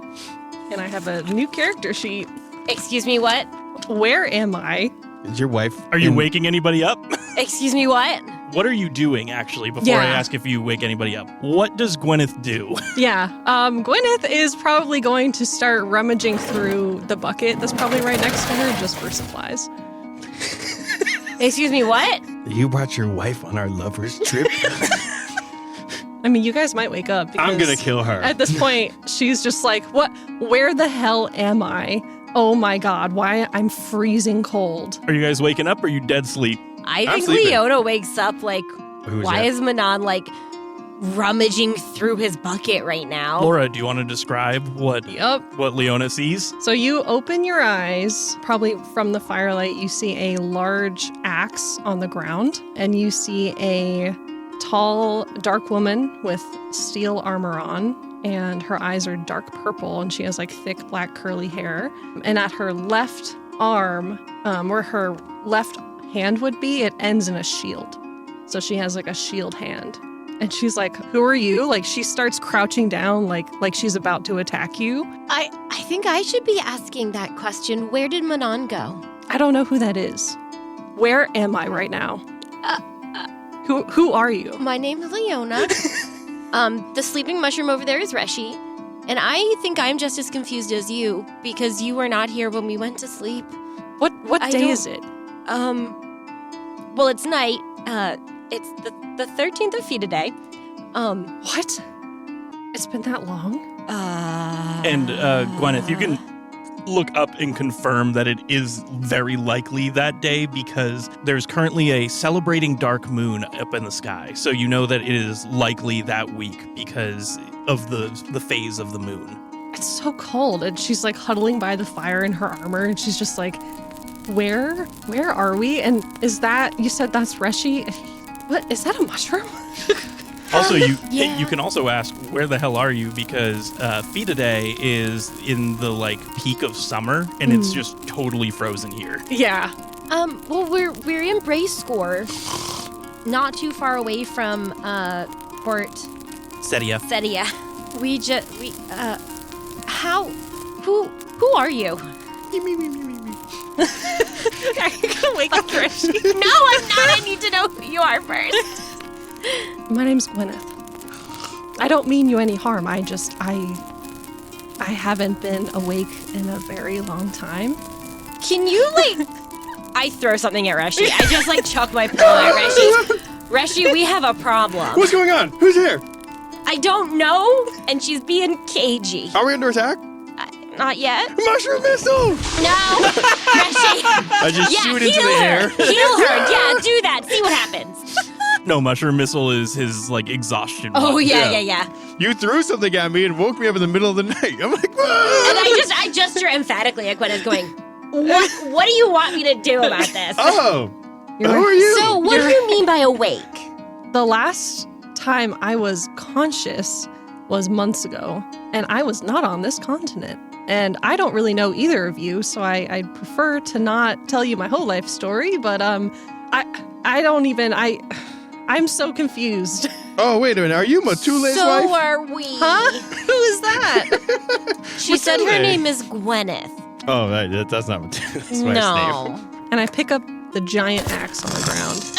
And I have a new character sheet. Excuse me, what? Where am I? Is your wife? Are you waking anybody up? Excuse me, what? What are you doing, actually, before I ask if you wake anybody up? What does Gwyneth do? Yeah, Gwyneth is probably going to start rummaging through the bucket that's probably right next to her just for supplies. Excuse me, what? You brought your wife on our lovers trip? I mean, you guys might wake up because I'm gonna kill her. at this point, she's just like, "What? Where the hell am I? Oh my god, why I'm freezing cold." Are you guys waking up or are you dead sleep? I I'm think sleeping. Leona wakes up like, Who's why that? is Manon like rummaging through his bucket right now? Laura, do you want to describe what Yup. Leona sees? So you open your eyes, probably from the firelight, you see a large axe on the ground, and you see a tall, dark woman with steel armor on, and her eyes are dark purple, and she has like thick black curly hair. And at her left arm, where her left hand would be, it ends in a shield. So she has like a shield hand. And she's like, "Who are you?" Like she starts crouching down like she's about to attack you. I think I should be asking that question. Where did Manon go? I don't know who that is. Where am I right now? Who are you? My name is Leona. The sleeping mushroom over there is Reshi. And I think I'm just as confused as you because you were not here when we went to sleep. What I day don't- is it? Well, it's night. It's the 13th of feet a day. What? It's been that long? And Gwyneth, you can look up and confirm that it is very likely that day because there's currently a celebrating dark moon up in the sky. So you know that it is likely that week because of the phase of the moon. It's so cold. And she's like huddling by the fire in her armor, and she's just like, Where are we? And is that, you said that's Reshi? What, is that a mushroom? Also, yeah. you can also ask, where the hell are you? Because Feet a Day is in the like peak of summer, and it's just totally frozen here. Yeah. Well, we're in Breascor, not too far away from Port Setia. Setia. Who are you? Are you gonna wake up Reshi? No, I'm not. I need to know who you are first. My name's Gwyneth. I don't mean you any harm. I haven't been awake in a very long time. Can you I throw something at Reshi. I just chuck my pillow at Reshi. Reshi, we have a problem. What's going on? Who's here? I don't know, and she's being cagey. Are we under attack? Not yet. Mushroom missile! No, Reshi. I just shoot into the air. Heal her. Yeah, do that. See what happens. No, Mushroom Missile is his like exhaustion. Oh one. yeah. You threw something at me and woke me up in the middle of the night. I'm like, And I gesture emphatically at Gwyneth, going, "What do you want me to do about this?" oh, who are you? So, what do you mean by awake? The last time I was conscious was months ago, and I was not on this continent. And I don't really know either of you, so I'd prefer to not tell you my whole life story, but I'm so confused. Oh, wait a minute. Are you Matule's So wife? are we. Huh? Who is that? She said her Matule. name is Gwyneth. Oh, that's not Matule's wife's name. No. And I pick up the giant axe on the ground.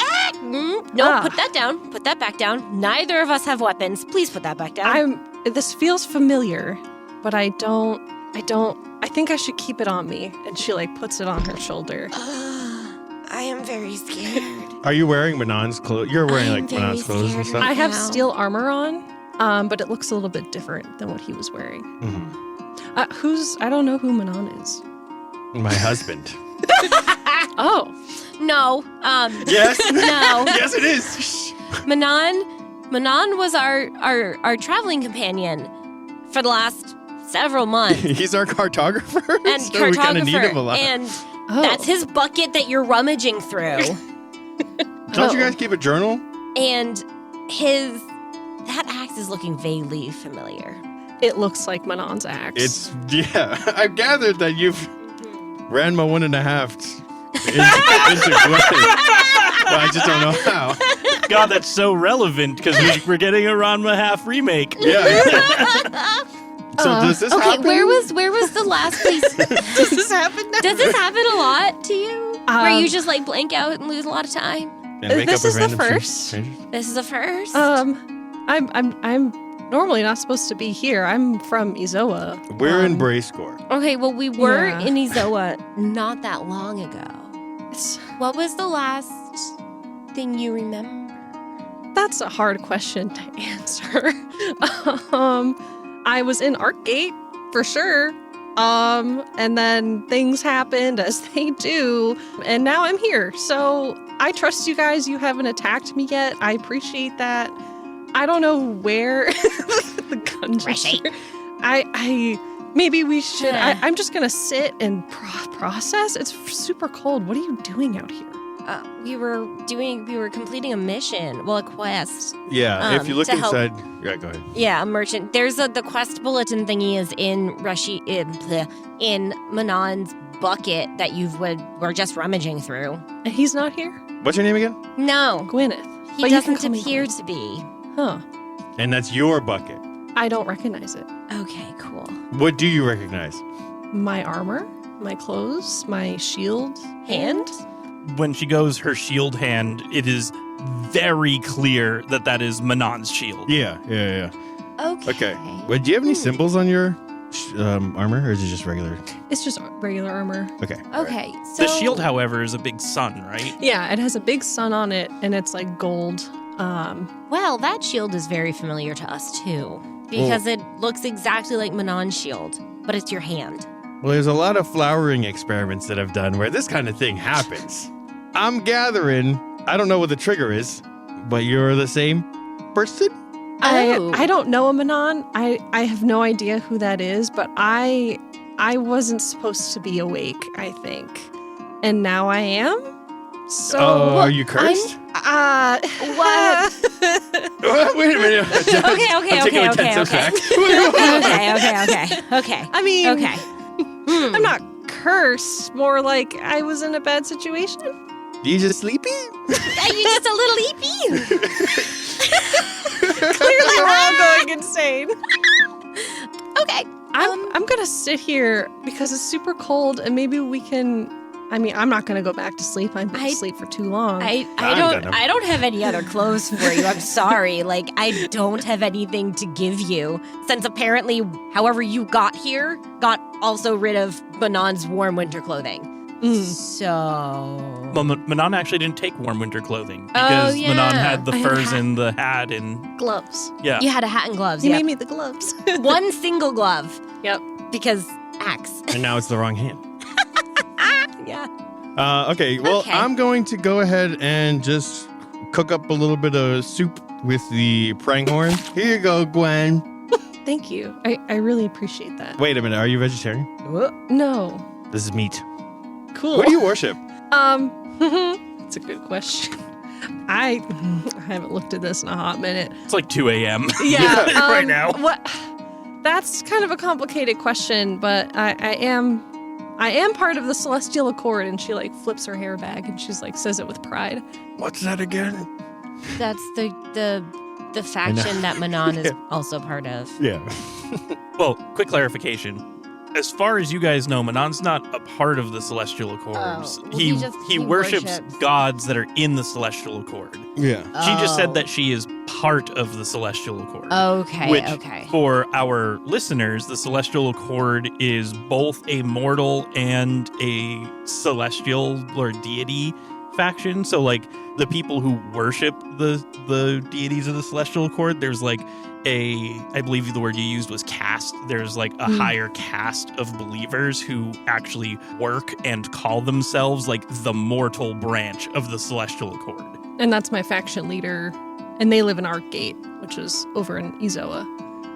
No, Ah. put that down. Put that back down. Neither of us have weapons. Please put that back down. This feels familiar, but I think I should keep it on me. And she puts it on her shoulder. I am very scared. Are you wearing Manon's clothes? You're wearing I'm very Manon's clothes and scared stuff? right I have now. steel armor on, but it looks a little bit different than what he was wearing. I don't know who Manon is. My husband. Oh, No. Yes? No. Yes, it is. Manon was our traveling companion. for the last several months. He's our cartographer, And so we kind of need him a lot. And that's his bucket that you're rummaging through. Don't you guys keep a journal? And that axe is looking vaguely familiar. It looks like Manon's axe. I've gathered that you've ran my 1.5 into Gwen. Well, I just don't know how. God, that's so relevant because we're getting a Ranma half remake. Yeah. So does this Okay, happen? where was the last place? Does this happen now? Does this happen a lot to you? Where you Um, just like blank out and lose a lot of time? And wake This up with is the random first. strangers? This is a first. I'm normally not supposed to be here. I'm from Izoa. We're in Breascor. Okay, well, we were Yeah. in Izoa not that long ago. It's- What was the last thing you remember? That's a hard question to answer. I was in Artgate for sure. And then things happened as they do, and now I'm here. So I trust you guys. You haven't attacked me yet. I appreciate that. I don't know where the gun gesture. I maybe we should. I'm just gonna sit and process. It's super cold. What are you doing out here? We were completing a mission. Well, a quest. Yeah, if you look to help- inside... Yeah, go ahead. Yeah, a merchant. There's the quest bulletin thingy is in in Manon's bucket that we're just rummaging through. And he's not here. What's your name again? No, Gwyneth. he But you can doesn't call me appear Gwyn. to be. Huh. And that's your bucket. I don't recognize it. Okay, cool. What do you recognize? My armor, my clothes, my shield hand. When she goes her shield hand, it is very clear that is Manon's shield. Yeah. Okay. Okay. Wait, do you have any symbols on your armor, or is it just regular? It's just regular armor. Okay. Okay. So The shield, however, is a big sun, right? Yeah, it has a big sun on it, and it's like gold. Well, that shield is very familiar to us too, because it looks exactly like Manon's shield, but it's your hand. Well, there's a lot of flowering experiments that I've done where this kind of thing happens. I'm gathering. I don't know what the trigger is, but you're the same person? Oh. I don't know a Manon. I have no idea who that is, but I wasn't supposed to be awake, I think. And now I am? So Are you cursed? What? Wait a minute. Okay. I'm taking like 10 steps back. Okay. I mean, Okay. I'm not cursed, more like I was in a bad situation. You just sleepy? Are you just a little eepy? Clearly we're all going insane. Okay. I'm gonna sit here because it's super cold, and maybe we can. I mean, I'm not gonna go back to sleep. I've been asleep for too long. I gonna. don't have any other clothes for you. I'm sorry. Like, I don't have anything to give you, since apparently however you got here got also rid of Manon's warm winter clothing. So Well, Manon actually didn't take warm winter clothing Oh, because yeah. Manon had the I had a furs hat. and the hat and Gloves. yeah. you had a hat and gloves. You Yep. made me the gloves. One single glove Yep. because axe. And now it's the wrong hand. Yeah. Okay, well, Okay. I'm going to go ahead and just cook up a little bit of soup with the prang horn. Here you go, Gwen. Thank you. I really appreciate that. Wait a minute, are you vegetarian? No. This is meat. Cool. What do you worship? It's a good question. I haven't looked at this in a hot minute. It's like 2 a.m. Yeah, right now. What? That's kind of a complicated question, but I am part of the Celestial Accord, and she like flips her hair back and she's like says it with pride. What's that again? That's the faction that Manon is also part of. Yeah. Well, quick clarification. As far as you guys know, Manon's not a part of the Celestial Accords. Oh, well, he worships worships- gods that are in the Celestial Accord. Yeah. She just said Oh. that she is part of the Celestial Accord. Okay. Which, okay. for our listeners, the Celestial Accord is both a mortal and a celestial or deity faction. So, like, the people who worship the deities of the Celestial Accord, there's like I believe the word you used was caste. There's like a higher caste of believers who actually work and call themselves like the mortal branch of the Celestial Accord. And that's my faction leader, and they live in Artgate, which is over in Izoa,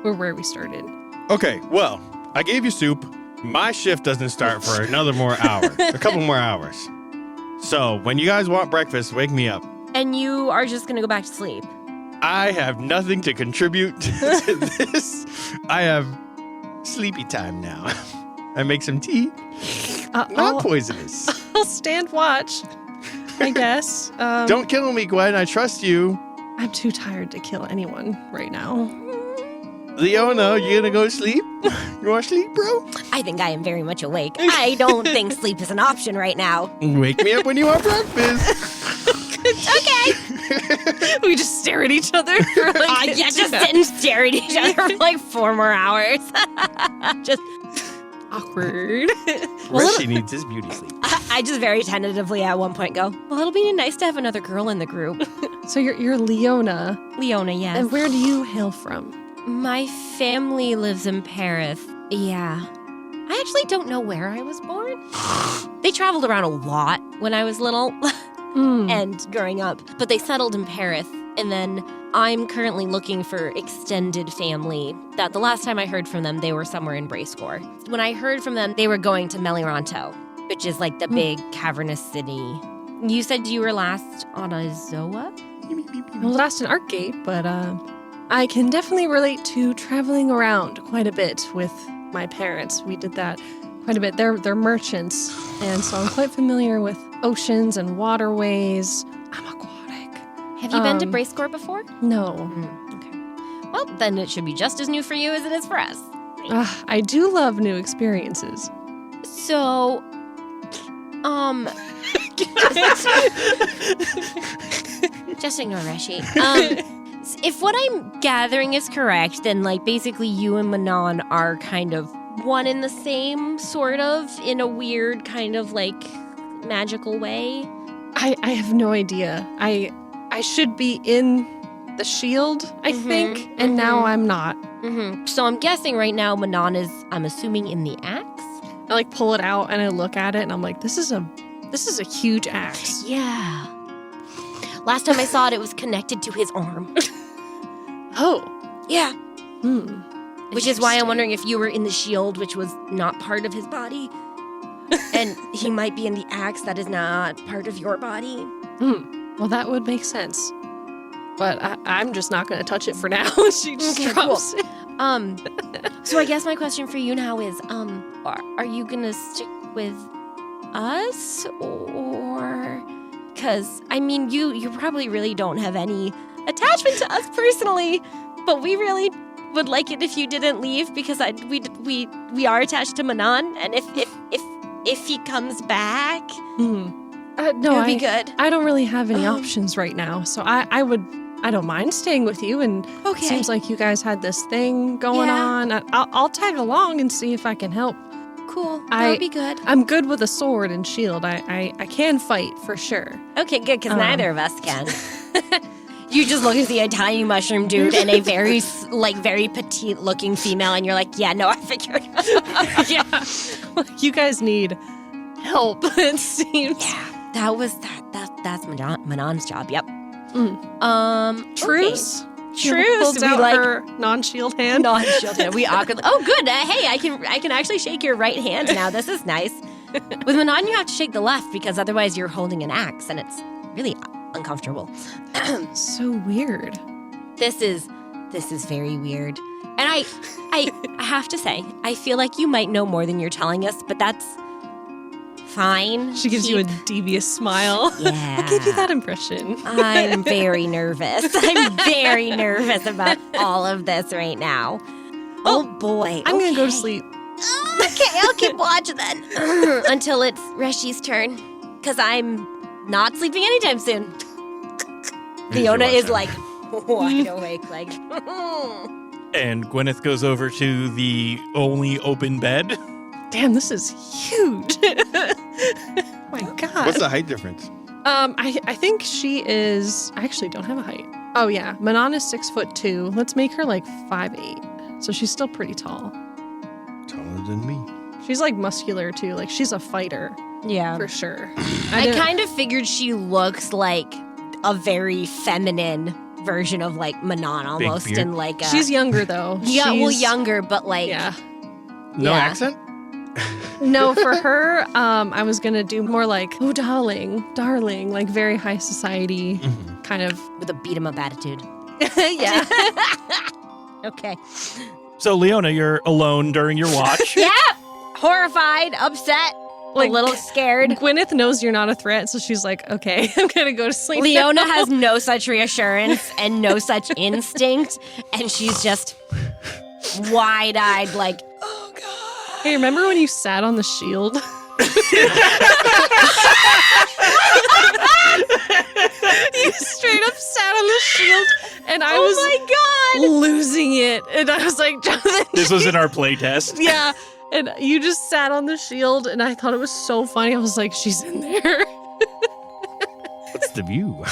or where we started. Okay, well, I gave you soup. My shift doesn't start for another more hour, a couple more hours. So when you guys want breakfast, wake me up. And you are just going to go back to sleep. I have nothing to contribute to this. I have sleepy time now. I make some tea. Not poisonous. I'll stand watch, I guess. Don't kill me, Gwen. I trust you. I'm too tired to kill anyone right now. Leona, you gonna go sleep? You wanna sleep, bro? I think I am very much awake. I don't think sleep is an option right now. Wake me up when you want breakfast. Okay. We just stare at each other for like Yeah, just sit and stare at each other for like 4 more hours. Just awkward. Reggie needs his beauty sleep. I just very tentatively at one point go, well, it'll be nice to have another girl in the group. So you're Leona. Leona, yes. And where do you hail from? My family lives in Paris. Yeah. I actually don't know where I was born. They traveled around a lot when I was little and growing up, but they settled in Paris. And then I'm currently looking for extended family. That the last time I heard from them, they were somewhere in Breascor. When I heard from them, they were going to Meliranto, which is like the big cavernous city. You said you were last on a Zoa? Well, last in Artgate, but I can definitely relate to traveling around quite a bit with my parents. We did that quite a bit. They're merchants, and so I'm quite familiar with oceans and waterways. I'm aquatic. Have you been to Breascor before? No. Okay. Well, then it should be just as new for you as it is for us. I do love new experiences. So, just ignore Reshi. If what I'm gathering is correct, then like basically you and Manon are kind of one in the same, sort of, in a weird kind of like magical way. I have no idea. I should be in the shield, I think, and now I'm not. So I'm guessing right now Manon is, I'm assuming, in the axe? I like pull it out and I look at it and I'm like, this is a huge axe. Yeah. Last time I saw it, it was connected to his arm. Oh. Yeah. Which is why I'm wondering if you were in the shield, which was not part of his body. And he might be in the axe that is not part of your body. Well, that would make sense. But I'm just not going to touch it for now. She just drops it. So I guess my question for you now is, are you going to stick with us? Or... Because, I mean, you probably really don't have any attachment to us personally, but we really would like it if you didn't leave, because we are attached to Manon, and if he comes back, No, it would be good. I don't really have any options right now, so I don't mind staying with you. And Okay. It seems like you guys had this thing going on. I'll tag along and see if I can help. Cool. That would be good. I'm good with a sword and shield. I can fight for sure. Okay, good, because neither of us can. You just look at the tiny mushroom dude and a very, very petite-looking female, and you're like, yeah, no, I figured. Yeah, you guys need help. It seems. Yeah, that's Manon's job. Yep. Truce. Okay. She Truce. holds We out like her non-shield hand. non-shield hand. We awkwardly. Oh, good. Hey, I can actually shake your right hand now. This is nice. With Manon, you have to shake the left because otherwise you're holding an axe, and it's really uncomfortable. So weird. This is very weird. And I have to say, I feel like you might know more than you're telling us, but that's fine. She gives you a devious smile. Yeah. I gave you that impression. I'm very nervous. I'm very nervous about all of this right now. Oh boy. I'm gonna go to sleep. Okay, I'll keep watch then. Until it's Reshi's turn. Because I'm not sleeping anytime soon. Leona is like wide awake, like. And Gwyneth goes over to the only open bed. Damn, this is huge. My God. What's the height difference? I think she is. I actually don't have a height. Oh yeah, Manon is 6'2". Let's make her like 5'8". So she's still pretty tall. Taller than me. She's like muscular too. Like she's a fighter Yeah. for sure. I kind of figured she looks like a very feminine version of like Manon almost, beard. and like She's younger though. yeah, well, She's- younger, but like Yeah. No Yeah. accent? No, for her, I was gonna do more like, oh, darling, like very high society kind of. with a beat 'em up attitude. Yeah. Okay. So, Leona, you're alone during your watch. Yeah. Horrified, upset, Like- a little scared. Gwyneth knows you're not a threat, so she's like, okay, I'm gonna go to sleep. Leona now. has no such reassurance and no such instinct, and she's just wide-eyed, like, oh god. Hey, remember when you sat on the shield? You straight up sat on the shield, and I was Oh my god. losing it. And I was like, Jonathan, This was in our play test. yeah. And you just sat on the shield, and I thought it was so funny. I was like, she's in there. What's the view?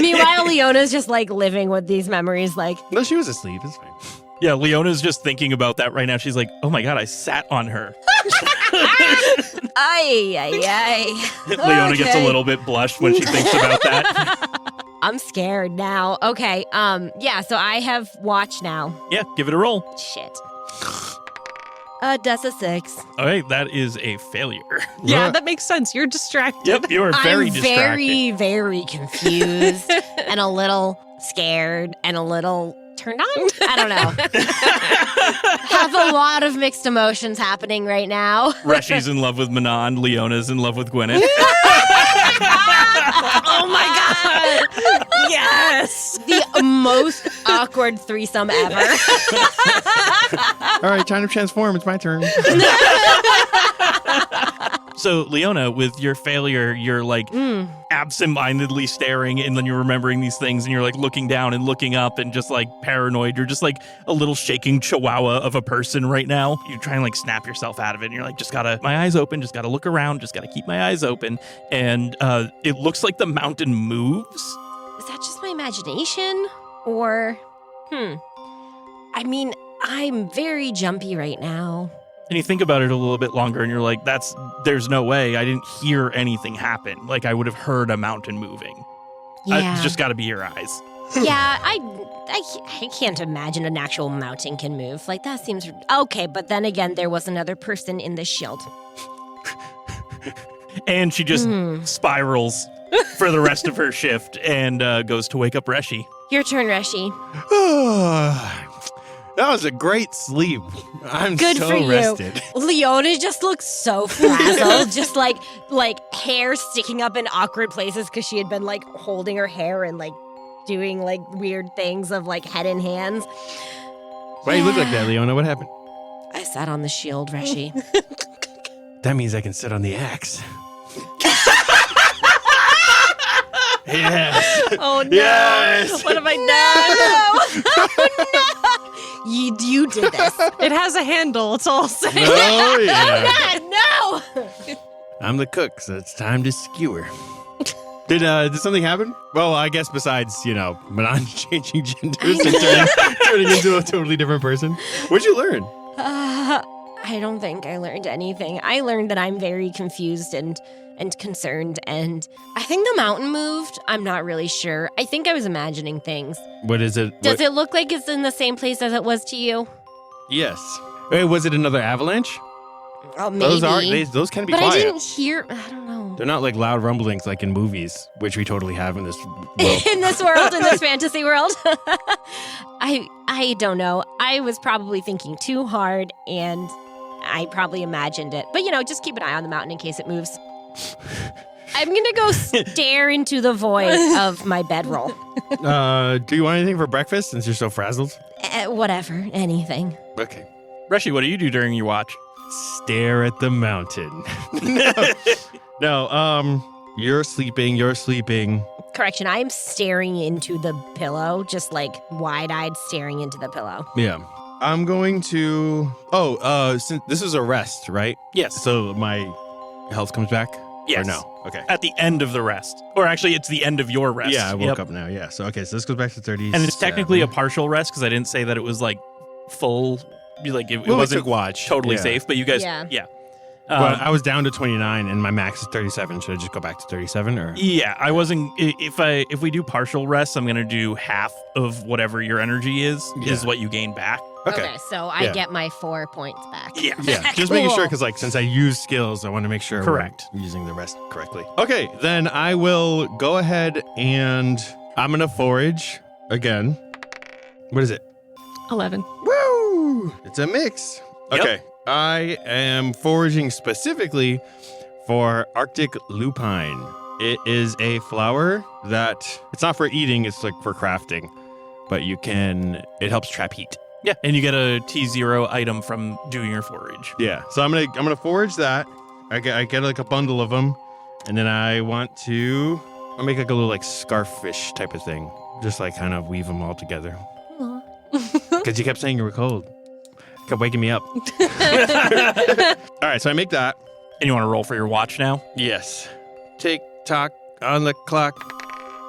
Meanwhile, Leona's just like living with these memories, like, No, she was asleep. It's fine. Yeah, Leona's just thinking about that right now. She's like, oh my God, I sat on her. ay. Leona gets a Okay. little bit blushed when she thinks about that. I'm scared now. Okay, yeah, so I have watch now. Yeah, give it a roll. Shit. That's a 6. All right, that is a failure. Yeah, that makes sense. You're distracted. Yep, you are very I'm distracted. very confused and a little scared and a little turned on. I don't know. Have a lot of mixed emotions happening right now. Reshi's in love with Manon. Leona's in love with Gwyneth. Oh my god! Yes. The most awkward threesome ever. All right, time to transform. It's my turn. So, Leona, with your failure, you're like absent-mindedly staring, and then you're remembering these things, and you're like looking down and looking up and just like paranoid. You're just like a little shaking chihuahua of a person right now. You try and like snap yourself out of it, and you're like, just gotta, my eyes open, just gotta look around, just gotta keep my eyes open. And it looks like the mountain moves. Is that just my imagination? Or, I mean, I'm very jumpy right now. And you think about it a little bit longer, and you're like, there's no way. I didn't hear anything happen. Like, I would have heard a mountain moving. Yeah. It's just got to be your eyes. Yeah, I can't imagine an actual mountain can move. Like, that seems... Okay, but then again, there was another person in the shield. And she just spirals for the rest of her shift and goes to wake up Reshi. Your turn, Reshi. That was a great sleep. I'm Good so for you. rested. Leona just looks so frazzled, just like hair sticking up in awkward places because she had been like holding her hair and like doing like weird things of like head and hands. Why you look like that, Leona? What happened? I sat on the shield, Reshi. That means I can sit on the axe. Yes. Oh no. Yes. What have I done? Oh no! You did this. It has a handle. It's all saying. Oh, yeah. God, no! I'm the cook, so it's time to skewer. Did something happen? Well, I guess besides, Manon changing genders and turning into a totally different person. What'd you learn? I don't think I learned anything. I learned that I'm very confused and concerned, and I think the mountain moved. I'm not really sure. I think I was imagining things. What is it? Does it look like it's in the same place as it was to you? Yes. Wait, was it another avalanche? Oh, maybe. Those can be but quiet. I didn't hear. I don't know. They're not like loud rumblings like in movies, which we totally have in this world. In this world, in this fantasy world, I don't know. I was probably thinking too hard, and I probably imagined it. But just keep an eye on the mountain in case it moves. I'm gonna go stare into the void of my bedroll. Do you want anything for breakfast since you're so frazzled? Whatever, anything. Okay. Reshi, what do you do during your watch? Stare at the mountain. No, you're sleeping. Correction, I'm staring into the pillow, just like wide-eyed staring into the pillow. Yeah. I'm going to... since this is a rest, right? Yes. So my health comes back? Yes. Or no? Okay. At the end of the rest. Or actually, it's the end of your rest. Yeah, I woke Yep. up now, yeah. So this goes back to 30. And it's technically a partial rest because I didn't say that it was like full, like it we wasn't took watch. totally Yeah. safe, but you guys, Yeah. yeah. Well, I was down to 29 and my max is 37. Should I just go back to 37 or? Yeah, I wasn't. If we do partial rests, I'm gonna do half of whatever your energy is what you gain back. Okay. So I get my 4 points back. Yeah. Yeah, just making sure because since I use skills, I want to make sure Correct. we're using the rest correctly. Okay, then I will go ahead and I'm gonna forage again. What is it? 11. Woo! It's a mix. Yep. Okay, I am foraging specifically for Arctic lupine. It is a flower that it's not for eating; it's like for crafting. But it helps trap heat. Yeah, and you get a T0 item from doing your forage. Yeah, so I'm gonna forage that. I get like a bundle of them, and then I'll make like a little like scarf-ish type of thing, just like kind of weave them all together. Because you kept saying you were cold, kept waking me up. All right, so I make that. And you want to roll for your watch now? Yes. Tick tock on the clock.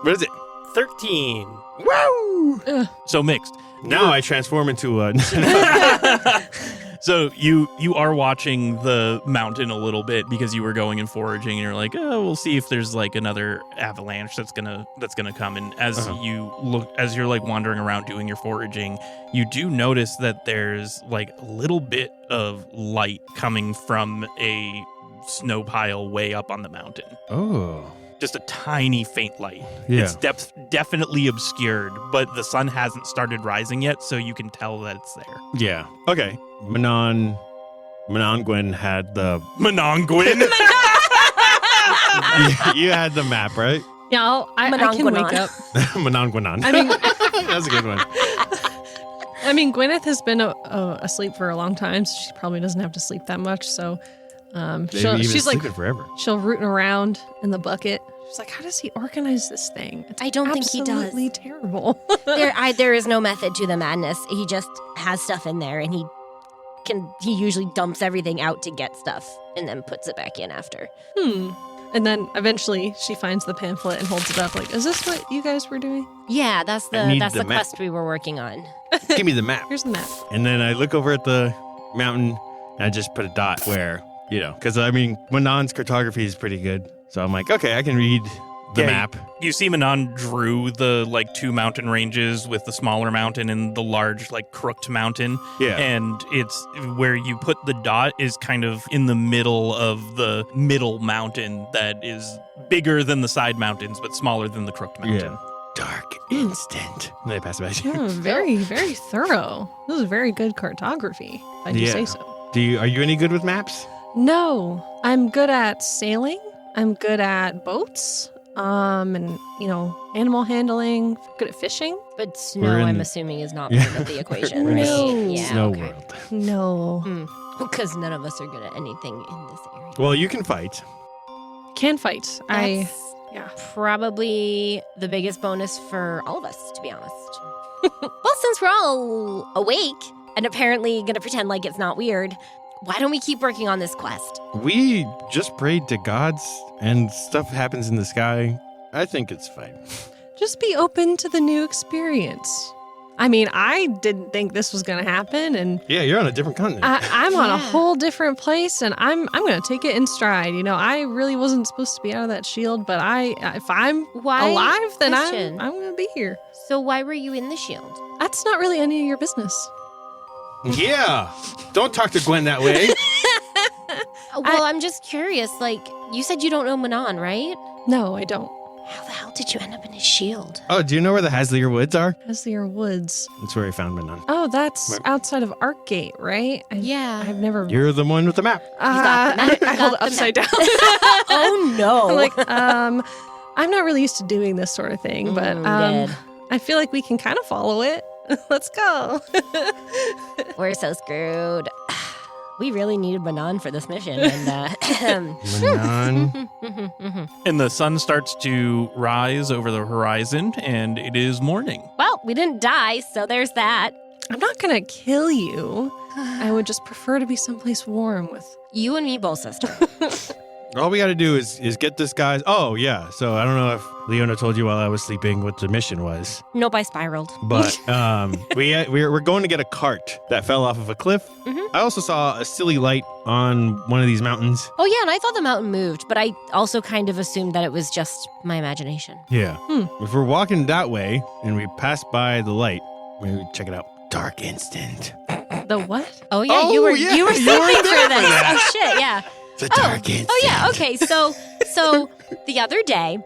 What is it? 13. Woo! So mixed. Now I transform into a. So you are watching the mountain a little bit because you were going and foraging, and you're like, oh, we'll see if there's like another avalanche that's gonna come. And as you're like wandering around doing your foraging, you do notice that there's like a little bit of light coming from a snow pile way up on the mountain. Oh. Just a tiny faint light. Yeah. It's definitely obscured, but the sun hasn't started rising yet, so you can tell that it's there. Yeah. Okay. Manon Gwen had the. Manon Gwen? You had the map, right? Yeah, I can wake up. Manon Gwenon. I mean, That's a good one. Gwyneth has been asleep for a long time, so she probably doesn't have to sleep that much. So she's like forever. She'll rooting around in the bucket. She's like, how does he organize this thing? It's I don't think he does. Absolutely terrible. There is no method to the madness. He just has stuff in there, and he usually dumps everything out to get stuff, and then puts it back in after. And then eventually she finds the pamphlet and holds it up like, is this what you guys were doing? Yeah, that's the map. quest we were working on. Give me the map. Here's the map. And then I look over at the mountain, and I just put a dot where, because Manon's cartography is pretty good. So I'm like, okay, I can read the map. You see Manon drew the like two mountain ranges with the smaller mountain and the large like crooked mountain. Yeah. And it's where you put the dot is kind of in the middle of the middle mountain that is bigger than the side mountains but smaller than the crooked mountain. Yeah. Dark instant. And then I pass it back to you. Very, very thorough. This is very good cartography, if I do say so. Are you any good with maps? No, I'm good at sailing. I'm good at boats, and animal handling. Good at fishing. But snow, I'm assuming, is not part of the equation, right? No. Yeah, Snow okay. world. No, Because none of us are good at anything in this area. Well, you can fight. can fight. That's probably the biggest bonus for all of us, to be honest. Well, since we're all awake and apparently going to pretend like it's not weird, why don't we keep working on this quest? We just prayed to gods and stuff happens in the sky. I think it's fine. Just be open to the new experience. I mean, I didn't think this was going to happen, and Yeah, you're on a different continent. I'm on a whole different place, and I'm going to take it in stride. I really wasn't supposed to be out of that shield, but if I'm alive, then I'm going to be here. So why were you in the shield? That's not really any of your business. Yeah. Don't talk to Gwen that way. Well, I'm just curious. Like, you said you don't know Manon, right? No, I don't. How the hell did you end up in his shield? Oh, do you know where the Haslier Woods are? Haslier Woods. That's where I found Manon. Oh, that's outside of Arkgate, right? Yeah. I've never... You're the one with the map. got the map. I hold it upside down. Oh, no. I'm like, I'm not really used to doing this sort of thing, but dead. I feel like we can kind of follow it. Let's go. We're so screwed. We really needed Manon for this mission. And, Manon. And the sun starts to rise over the horizon, and it is morning. well, we didn't die, so there's that. I'm not going to kill you. I would just prefer to be someplace warm with... You and me both, sister. All we got to do is get this guy. Oh, yeah. So I don't know if Leona told you while I was sleeping what the mission was. Nope, I spiraled. But we're going to get a cart that fell off of a cliff. Mm-hmm. I also saw a silly light on one of these mountains. Oh, yeah, and I thought the mountain moved, but I also kind of assumed that it was just my imagination. Yeah. If we're walking that way and we pass by the light, maybe check it out. Dark instant. The what? Oh, yeah, Oh, you were yeah, you were you sleeping were through there for this. that. Oh, shit, yeah. The dark instant. Oh, yeah, okay. So the other day,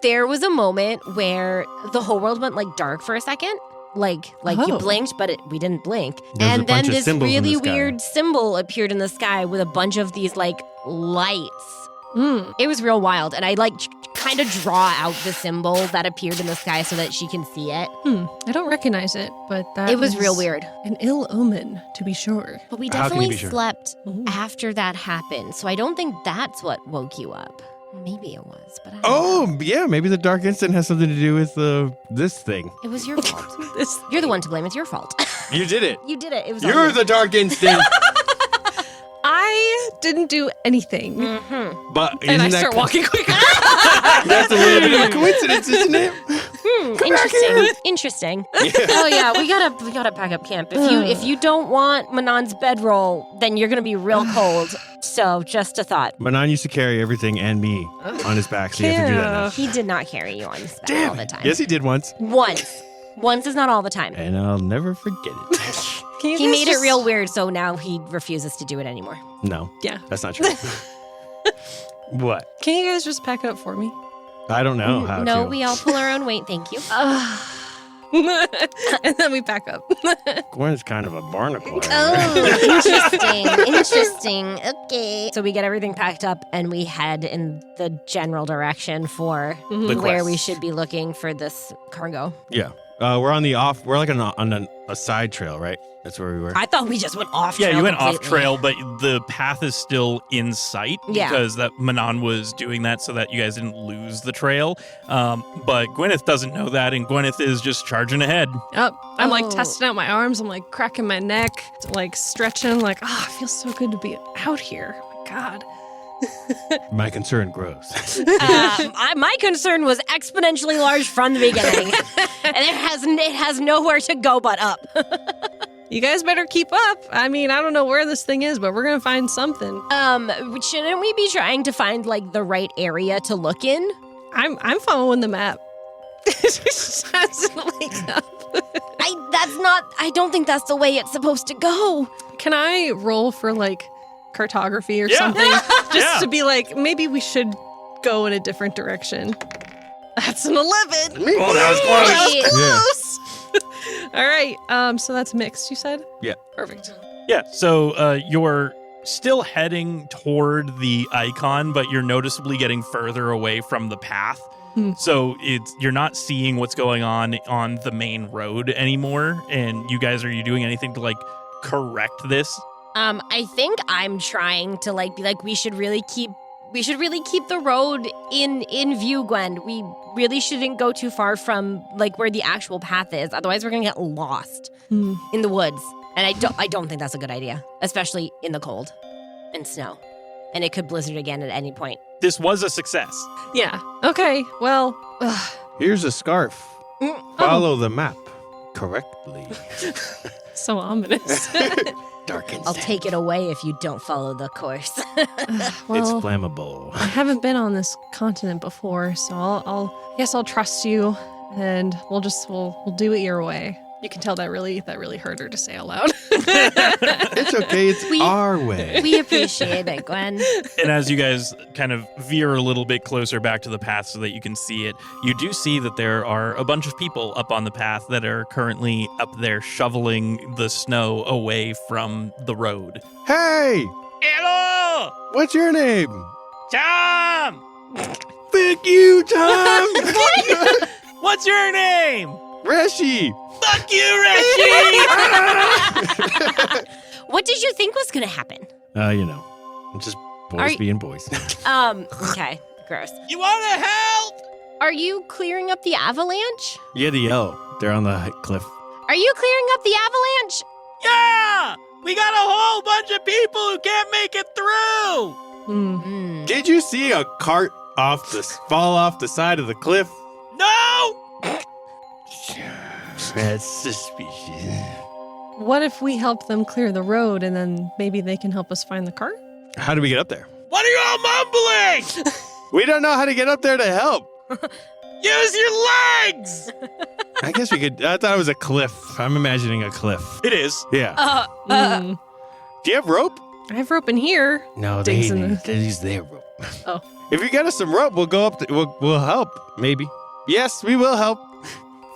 there was a moment where the whole world went like dark for a second. Like you blinked, but we didn't blink. There's a And bunch then of this symbols in really the sky. weird symbol appeared in the sky with a bunch of these like lights. It was real wild. And I like kind of draw out the symbol that appeared in the sky so that she can see it. I don't recognize it, but that It was real is weird. An ill omen, to be sure. But we How can you definitely be sure? slept Ooh. after that happened. So I don't think that's what woke you up. Maybe it was, but I don't know. Oh, yeah. Maybe the dark instant has something to do with this thing. It was your fault. This You're the one to blame. It's your fault. You did it. You did it. It was all You're you. the dark instant. I didn't do anything. But And I isn't that start walking quicker. That's a little bit of a coincidence, isn't it? Interesting. Oh yeah, we gotta pack up camp. If you don't want Manon's bedroll, then you're gonna be real cold. So just a thought. Manon used to carry everything and me on his back, so you have to do that now. He did not carry you on his back all the time. Yes, he did once. Once is not all the time. And I'll never forget it. Can you He guys made it just- real weird, so now he refuses to do it anymore. No. Yeah. That's not true. What? Can you guys just pack up for me? I don't know how No, to. we all pull our own weight. Thank you. And then we pack up. Gwen's kind of a barnacle. Oh, interesting. Okay. So we get everything packed up and we head in the general direction for The where quest. we should be looking for this cargo. Yeah. We're on the off. We're like on a side trail, right? That's where we were. I thought we just went off Yeah, trail you went off completely. trail, but the path is still in sight Yeah. because that Manon was doing that so that you guys didn't lose the trail. But Gwyneth doesn't know that, and Gwyneth is just charging ahead. I'm like Oh. testing out my arms. I'm like cracking my neck, like stretching. Like, it feels so good to be out here. Oh my God. My concern grows. My concern was exponentially large from the beginning, and it has nowhere to go but up. You guys better keep up. I mean, I don't know where this thing is, but we're gonna find something. Shouldn't we be trying to find like the right area to look in? I'm following the map. I don't think that's the way it's supposed to go. Can I roll for like cartography or Yeah. something? Just Yeah. to be like, maybe we should go in a different direction. That's an 11. Oh, that was Wait. Close. All right. So that's mixed, you said? Yeah. Perfect. Yeah, so you're still heading toward the icon, but you're noticeably getting further away from the path. So you're not seeing what's going on the main road anymore. And you guys, are you doing anything to like correct this? I think I'm trying to be like we should really keep the road in view, Gwen. We really shouldn't go too far from like where the actual path is. Otherwise, we're gonna get lost in the woods. And I don't think that's a good idea, especially in the cold and snow. And it could blizzard again at any point. This was a success. Yeah. Okay. Well, Here's a scarf. Follow the map correctly. so ominous. Dark instant. I'll take it away if you don't follow the course. It's Well, flammable. I haven't been on this continent before, so I'll trust you, and we'll do it your way. You can tell that really hurt her to say out loud. It's okay. It's We- our way. We appreciate it, Gwen. And as you guys kind of veer a little bit closer back to the path so that you can see it, you do see that there are a bunch of people up on the path that are currently up there shoveling the snow away from the road. Hey, Hello! what's your name? Tom! Thank you, Tom. What's your name? Reshi. Fuck you, Reggie! What did you think was gonna happen? Just Are boys you- being boys. Okay, gross. You want to help? Are you clearing up the avalanche? Yeah, the L. They're on the cliff. Are you clearing up the avalanche? Yeah! We got a whole bunch of people who can't make it through! Did you see a cart fall off the side of the cliff? No! That's suspicious. What if we help them clear the road and then maybe they can help us find the cart? How do we get up there? What are you all mumbling? We don't know how to get up there to help. Use your legs! I guess we could. I thought it was a cliff. I'm imagining a cliff. It is. Yeah. Mm. Do you have rope? I have rope in here. No, Digs in the- they use their rope. Oh. If you get us some rope, we'll go up. We'll help. Maybe. Yes, we will help.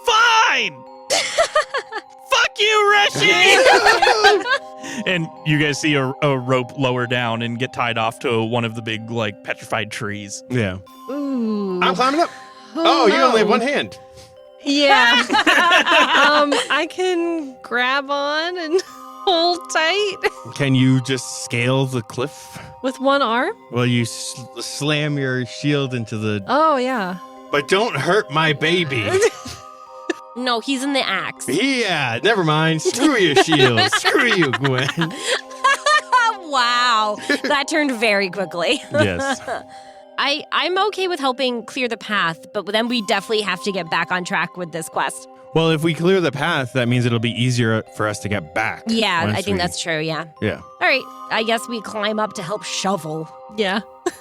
Fine! Fuck you, Reshi! And you guys see a rope lower down and get tied off to one of the big, like, petrified trees. Yeah. Ooh. I'm climbing up. Oh, you only have no. one hand. Yeah. I can grab on and hold tight Can you just scale the cliff? with one arm. Well, you slam your shield into the. Oh, yeah. But don't hurt my baby. No, he's in the axe. Yeah, never mind. Screw your shield. Screw you, Gwen. Wow. That turned very quickly. Yes. I'm okay with helping clear the path, but then we definitely have to get back on track with this quest. Well, if we clear the path, that means it'll be easier for us to get back. Yeah, once I think we- that's true, yeah. Yeah. All right, I guess we climb up to help shovel. Yeah.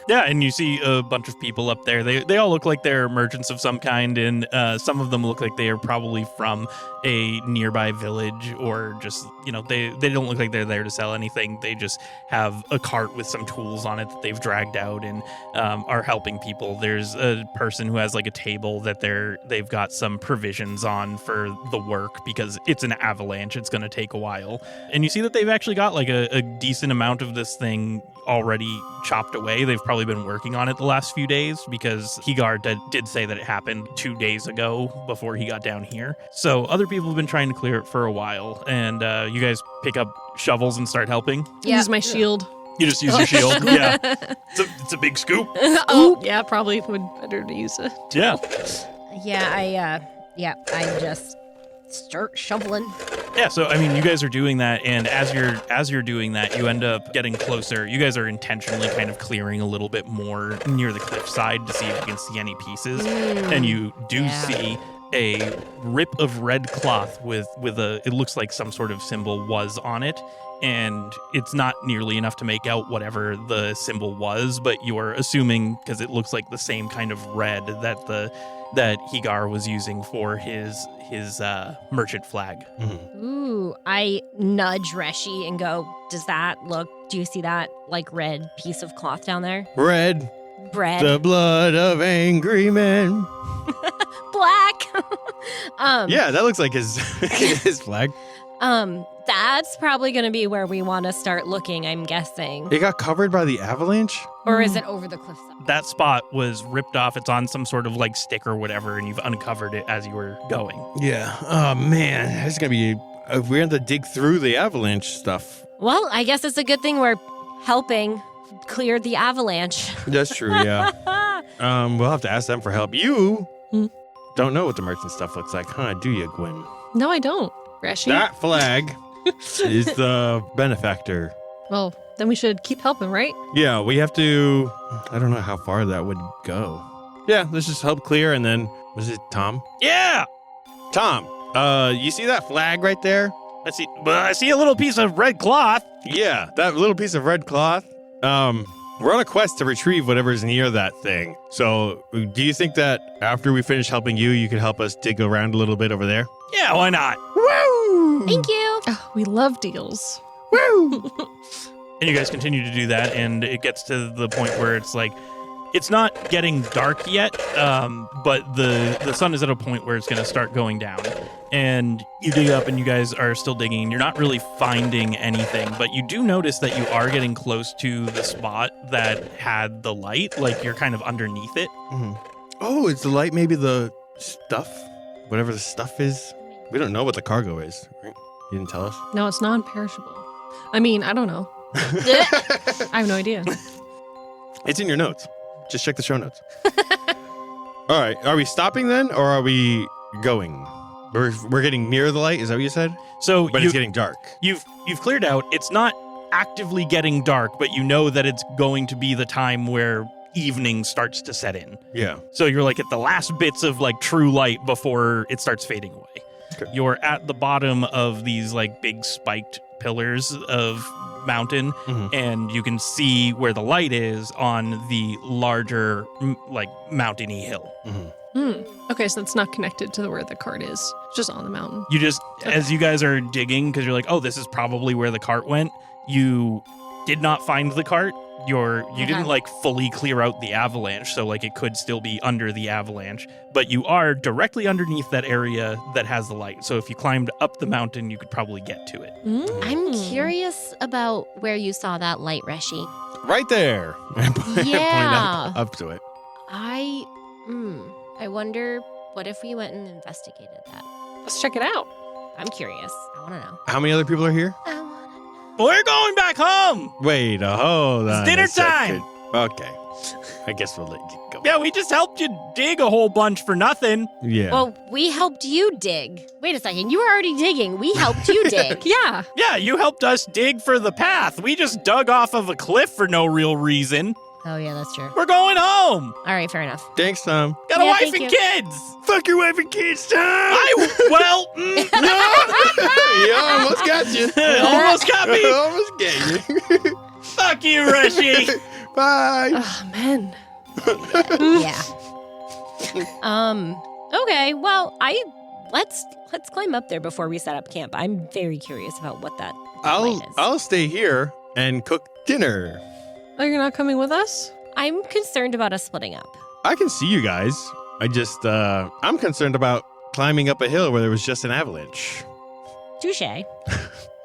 Yeah, and you see a bunch of people up there. They all look like they're merchants of some kind, and some of them look like they are probably from a nearby village, or just, they don't look like they're there to sell anything. They just have a cart with some tools on it that they've dragged out and are helping people. There's a person who has like a table that they've got some provisions on for the work because it's an avalanche. It's going to take a while. And you see that they've actually got like a decent amount of this thing already chopped away. They've probably been working on it the last few days because Higar did say that it happened 2 days ago before he got down here. So other people have been trying to clear it for a while, and you guys pick up shovels and start helping. Use my shield. You just use your shield. Yeah. It's a big scoop. Oh, yeah, probably would better to use it. Yeah. I just start shoveling. Yeah, so I mean, you guys are doing that, and as you're doing that, you end up getting closer. You guys are intentionally kind of clearing a little bit more near the cliffside to see if you can see any pieces, and you do see a rip of red cloth with a, it looks like some sort of symbol was on it, and it's not nearly enough to make out whatever the symbol was, but you're assuming because it looks like the same kind of red that Higar was using for his merchant flag. Mm-hmm. Ooh, I nudge Reshi and go, do you see that like red piece of cloth down there? Red, Bread. the blood of angry men. Black. Yeah, that looks like his his flag. That's probably going to be where we want to start looking, I'm guessing. It got covered by the avalanche? Or is it over the cliffside? That spot was ripped off. It's on some sort of like stick or whatever, and you've uncovered it as you were going. Yeah. Oh, man. This is going to be... we have to dig through the avalanche stuff. Well, I guess it's a good thing we're helping clear the avalanche. That's true, yeah. We'll have to ask them for help. You don't know what the merchant stuff looks like, huh? Do you, Gwen? No, I don't. Reshi. That flag is the benefactor. Well, then we should keep helping, right? Yeah, we have to... I don't know how far that would go. Yeah, let's just help clear, and then... Was it Tom? Yeah, Tom, you see that flag right there? I see a little piece of red cloth. Yeah, that little piece of red cloth. We're on a quest to retrieve whatever's near that thing. So, do you think that after we finish helping you, you could help us dig around a little bit over there? Yeah, why not? Woo! Thank you. Oh, we love deals. Woo! And you guys continue to do that, and it gets to the point where it's like, it's not getting dark yet, but the sun is at a point where it's going to start going down. And you dig up, and you guys are still digging, and you're not really finding anything, but you do notice that you are getting close to the spot that had the light, like you're kind of underneath it. Mm-hmm. Oh, is the light maybe the stuff? Whatever the stuff is? We don't know what the cargo is, right? You didn't tell us? No, it's non-perishable. I mean, I don't know. I have no idea. It's in your notes. Just check the show notes. All right. Are we stopping then, or are we going? We're getting near the light. Is that what you said? So But it's getting dark. You've cleared out. It's not actively getting dark, but you know that it's going to be the time where evening starts to set in. Yeah. So you're like at the last bits of like true light before it starts fading away. Okay. You're at the bottom of these like big spiked pillars of mountain, and you can see where the light is on the larger like mountainy hill. Okay, so it's not connected to where the cart is. It's just on the mountain. You just, as you guys are digging, because you're like, oh, this is probably where the cart went, you did not find the cart. You didn't like fully clear out the avalanche, so like it could still be under the avalanche, but you are directly underneath that area that has the light. So if you climbed up the mountain, you could probably get to it. I'm curious about where you saw that light, Reshi. Right there. I point Yeah. up to it. I wonder, what if we went and investigated that? Let's check it out. I'm curious. I want to know. How many other people are here? I want to know. We're going back home! Wait, hold on. It's dinner a second. time! Okay. I guess we'll let you go. Yeah, we just helped you dig a whole bunch for nothing. Yeah. Well, we helped you dig. Wait a second. You were already digging. We helped you dig. Yeah. Yeah, you helped us dig for the path. We just dug off of a cliff for no real reason. Oh, yeah, that's true. We're going home. All right, fair enough. Thanks, Tom. Got a Yeah, wife thank and you. kids. Fuck your wife and kids, Tom! Yeah, almost got you. Almost got me. Almost got you. Fuck you, Reshi. Bye. Oh, man. Yeah. Okay, well, let's climb up there before we set up camp. I'm very curious about what that light is. I'll stay here and cook dinner. Oh, you're not coming with us? I'm concerned about us splitting up. I can see you guys. I just I'm concerned about climbing up a hill where there was just an avalanche. Touche.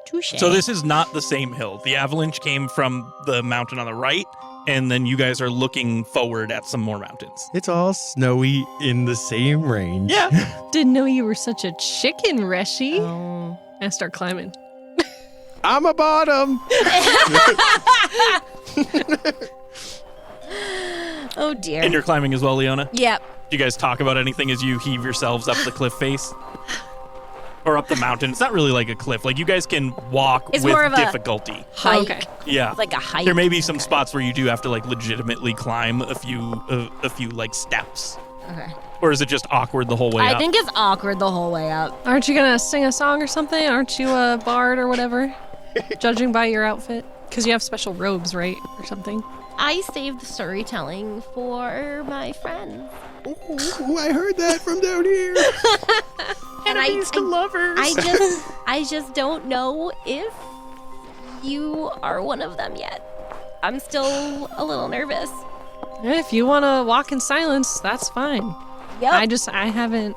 Touche. So this is not the same hill. The avalanche came from the mountain on the right, and then you guys are looking forward at some more mountains. It's all snowy in the same range. Yeah. Didn't know you were such a chicken, Reshi. Oh. I start climbing. I'm a bottom. Oh, dear. And you're climbing as well, Leona? Yep. Do you guys talk about anything as you heave yourselves up the cliff face? Or up the mountain? It's not really like a cliff. Like, you guys can walk It's with more of a- difficulty. Hike. Okay. Yeah. It's like a hike. There may be some Okay. spots where you do have to, like, legitimately climb a few like, steps. Okay. Or is it just awkward the whole way I up? think it's awkward the whole way up. Aren't you going to sing a song or something? Aren't you a bard or whatever? Judging by your outfit? Because you have special robes, right? Or something? I saved the storytelling for my friends. Ooh, I heard that from down here. And I just don't know if you are one of them yet. I'm still a little nervous. If you want to walk in silence, that's fine. Yep. I haven't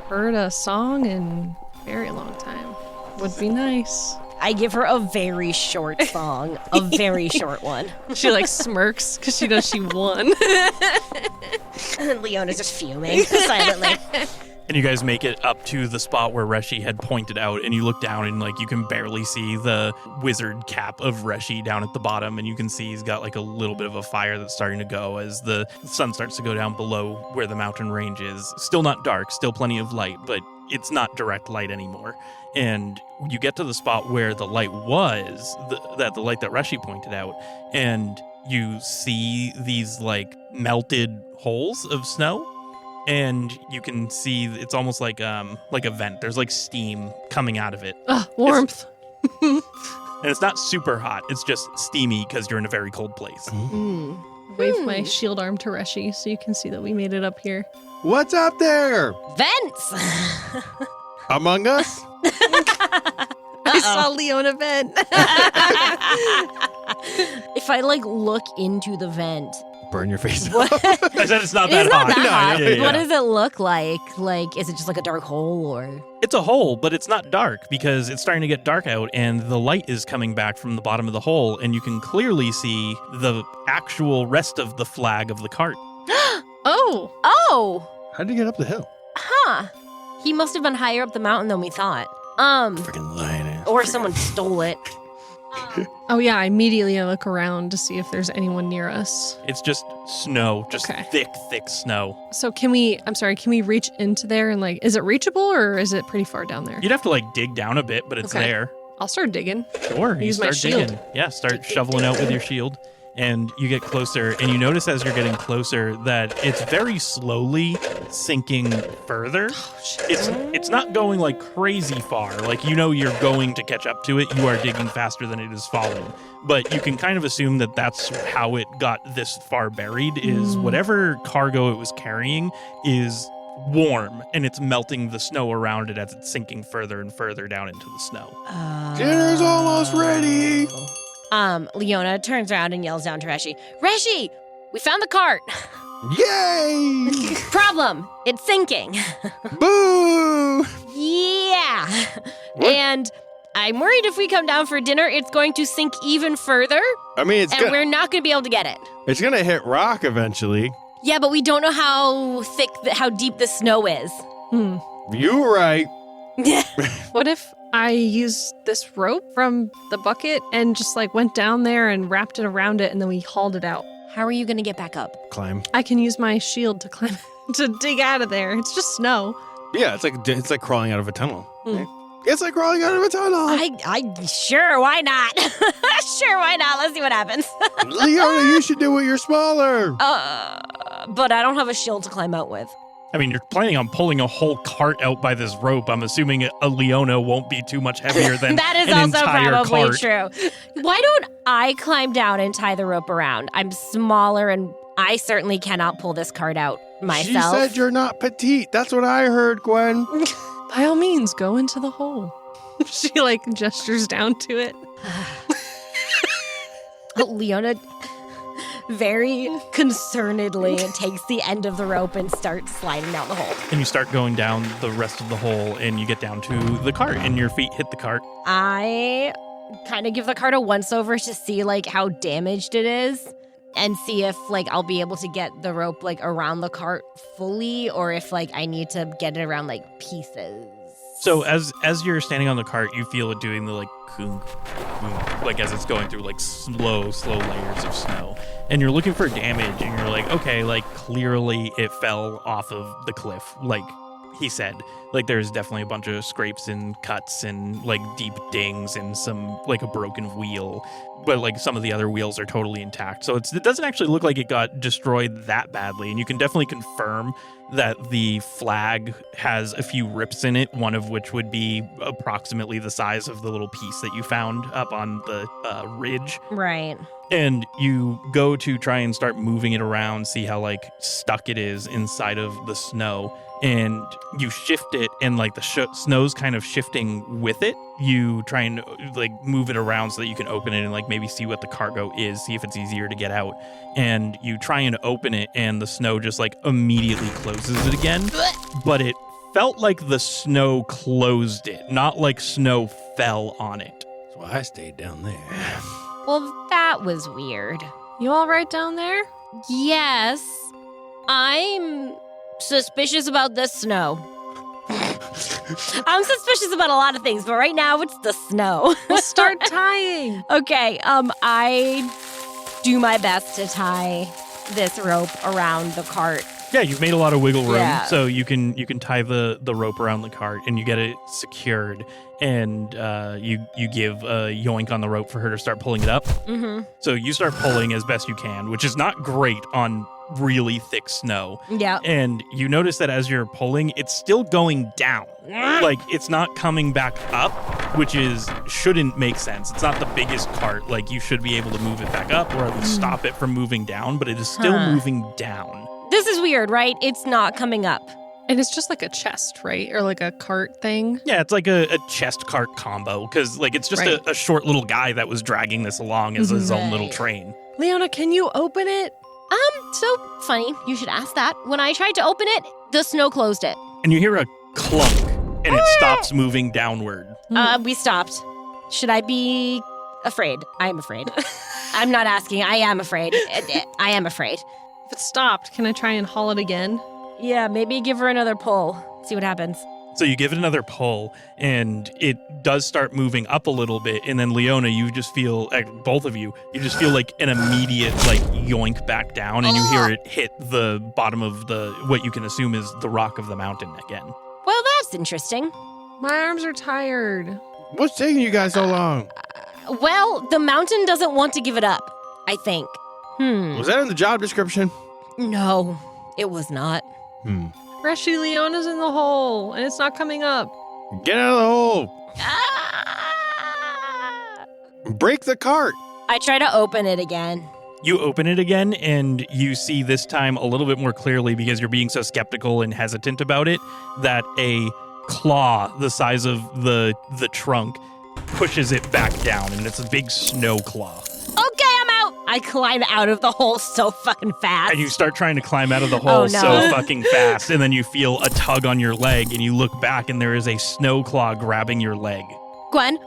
heard a song in a very long time. Would be nice. I give her a very short song, a very short one. She like smirks because she knows she won. And then Leona's just fuming silently. And you guys make it up to the spot where Reshi had pointed out, and you look down and like you can barely see the wizard cap of Reshi down at the bottom, and you can see he's got like a little bit of a fire that's starting to go as the sun starts to go down below where the mountain range is. Still not dark, still plenty of light, but it's not direct light anymore. And you get to the spot where the light was, the light that Reshi pointed out, and you see these like melted holes of snow. And you can see it's almost like a vent. There's like steam coming out of it. Ugh, warmth. And it's not super hot. It's just steamy because you're in a very cold place. Wave my shield arm to Reshi so you can see that we made it up here. What's up there? Vents! Among Us? I saw Leona vent. If I like look into the vent, Burn your face what? off. I said it's not that It's not hot. that hot. Yeah, yeah, What yeah. does it look like? Like, is it just like a dark hole or? It's a hole, but it's not dark because it's starting to get dark out and the light is coming back from the bottom of the hole and you can clearly see the actual rest of the flag of the cart. Oh. Oh, How'd you get up the hill? huh. He must have been higher up the mountain than we thought. Freaking lying ass. Or someone stole it. Oh, yeah. I immediately look around to see if there's anyone near us. It's just snow, just Okay. thick snow. So can we reach into there and like, is it reachable or is it pretty far down there? You'd have to like dig down a bit, but it's Okay. there. I'll start digging. Sure, you Use my start shield. digging. Yeah, start shoveling out with your shield. And you get closer, and you notice as you're getting closer that it's very slowly sinking further. It's not going like crazy far. Like, you know you're going to catch up to it. You are digging faster than it is falling. But you can kind of assume that that's how it got this far buried, is whatever cargo it was carrying is warm, and it's melting the snow around it as it's sinking further and further down into the snow. Dinner's almost ready. Leona turns around and yells down to Reshi, Reshi, we found the cart. Yay! Problem, it's sinking. Boo! Yeah. What? And I'm worried if we come down for dinner, it's going to sink even further, I mean, and we're not going to be able to get it. it's gonna hit rock eventually. Yeah, but we don't know how thick, how deep the snow is. You're right. What if I used this rope from the bucket and just like went down there and wrapped it around it and then we hauled it out? How are you going to get back up? Climb. I can use my shield to climb to dig out of there. It's just snow. Yeah, it's like crawling out of a tunnel. Hmm. It's like crawling out of a tunnel. I sure, why not? Sure, why not? Let's see what happens. Leona, you should do it. You're smaller. But I don't have a shield to climb out with. I mean, you're planning on pulling a whole cart out by this rope. I'm assuming a Leona won't be too much heavier than That is an also entire probably cart. true. Why don't I climb down and tie the rope around? I'm smaller and I certainly cannot pull this cart out myself. She said you're not petite. That's what I heard, Gwen. By all means, go into the hole. She like gestures down to it. Leona very concernedly takes the end of the rope and starts sliding down the hole. And you start going down the rest of the hole, and you get down to the cart, and your feet hit the cart. I kind of give the cart a once over to see like how damaged it is and see if like I'll be able to get the rope like around the cart fully, or if like I need to get it around like pieces. So as you're standing on the cart, you feel it doing the like kunk, kunk, like as it's going through like slow layers of snow. And you're looking for damage, and you're like, okay, like clearly it fell off of the cliff, like he said. Like there's definitely a bunch of scrapes and cuts and like deep dings and some like a broken wheel. But like some of the other wheels are totally intact. So it doesn't actually look like it got destroyed that badly. And you can definitely confirm that the flag has a few rips in it, one of which would be approximately the size of the little piece that you found up on the ridge. Right. And you go to try and start moving it around, see how like stuck it is inside of the snow. And you shift it, and like the snow's kind of shifting with it. You try and like move it around so that you can open it and like maybe see what the cargo is, see if it's easier to get out. And you try and open it, and the snow just like immediately closes it again. But it felt like the snow closed it, not like snow fell on it. So I stayed down there. Well, that was weird. You all right down there? Yes, I'm suspicious about the snow. I'm suspicious about a lot of things, but right now it's the snow. We'll start tying. Okay, I do my best to tie this rope around the cart. Yeah, you've made a lot of wiggle room, Yeah. so you can tie the rope around the cart, and you get it secured, and you give a yoink on the rope for her to start pulling it up. Mm-hmm. So you start pulling as best you can, which is not great on really thick snow. Yeah. And you notice that as you're pulling, it's still going down. Like, it's not coming back up, which shouldn't make sense. It's not the biggest cart. Like, you should be able to move it back up or at least stop it from moving down, but it is still moving down. This is weird, right? It's not coming up. And it's just like a chest, right? Or like a cart thing. Yeah, it's like a chest cart combo, because like it's just Right. a short little guy that was dragging this along as his own little Right. train. Leona, can you open it? So funny. You should ask that. When I tried to open it, the snow closed it. And you hear a clunk, and it stops moving downward. We stopped. Should I be afraid? I am afraid. I'm not asking. I am afraid. I am afraid. If it stopped, can I try and haul it again? Yeah, maybe give her another pull. See what happens. So you give it another pull, and it does start moving up a little bit. And then Leona, you just feel, both of you, you just feel like an immediate like yoink back down, and you hear it hit the bottom of what you can assume is the rock of the mountain again. Well, that's interesting. My arms are tired. What's taking you guys so long? Well, the mountain doesn't want to give it up, I think. Was that in the job description? No, it was not. Reshy Leona's in the hole, and it's not coming up. Get out of the hole. Break the cart. I try to open it again. You open it again, and you see this time a little bit more clearly, because you're being so skeptical and hesitant about it, that a claw the size of the trunk pushes it back down, and it's a big snow claw. Okay, I'm out. I climb out of the hole so fucking fast. And you start trying to climb out of the hole so fucking fast, and then you feel a tug on your leg, and you look back, and there is a snow claw grabbing your leg. Gwen,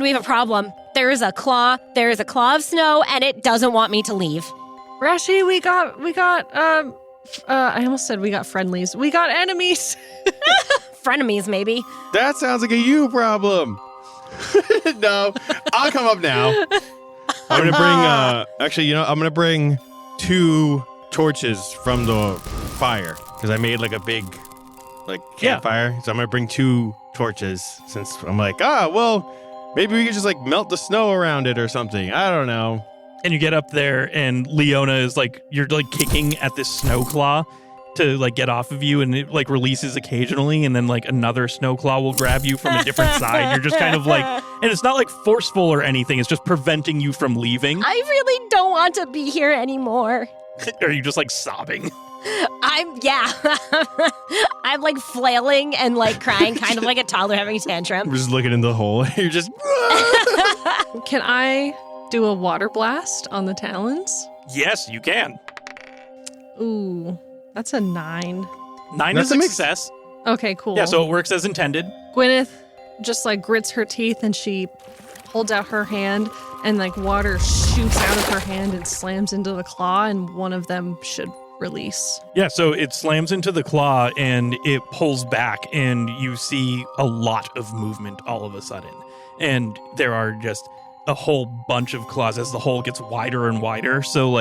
we have a problem. There is a claw of snow, and it doesn't want me to leave. Reshy, we got I almost said we got friendlies. We got enemies. Frenemies, maybe. That sounds like a you problem. No, I'll come up now. I'm going to bring, I'm going to bring 2 torches from the fire, because I made like a big campfire. So I'm going to bring 2 torches, since I'm like, maybe we could just melt the snow around it or something. I don't know. And you get up there, and Leona is you're kicking at this snow claw to get off of you, and it releases occasionally, and then another snow claw will grab you from a different side. You're just kind of and it's not forceful or anything. It's just preventing you from leaving. I really don't want to be here anymore. Are you just sobbing? I'm flailing and crying, kind of like a toddler having a tantrum. I'm just looking in the hole. You're just. Can I do a water blast on the talons? Yes, you can. Ooh, that's a 9. 9 is a success. Okay, cool. Yeah, so it works as intended. Gwyneth just grits her teeth, and she holds out her hand, and water shoots out of her hand and slams into the claw, and one of them should release. Yeah, so it slams into the claw, and it pulls back, and you see a lot of movement all of a sudden. And there are just a whole bunch of claws as the hole gets wider and wider. So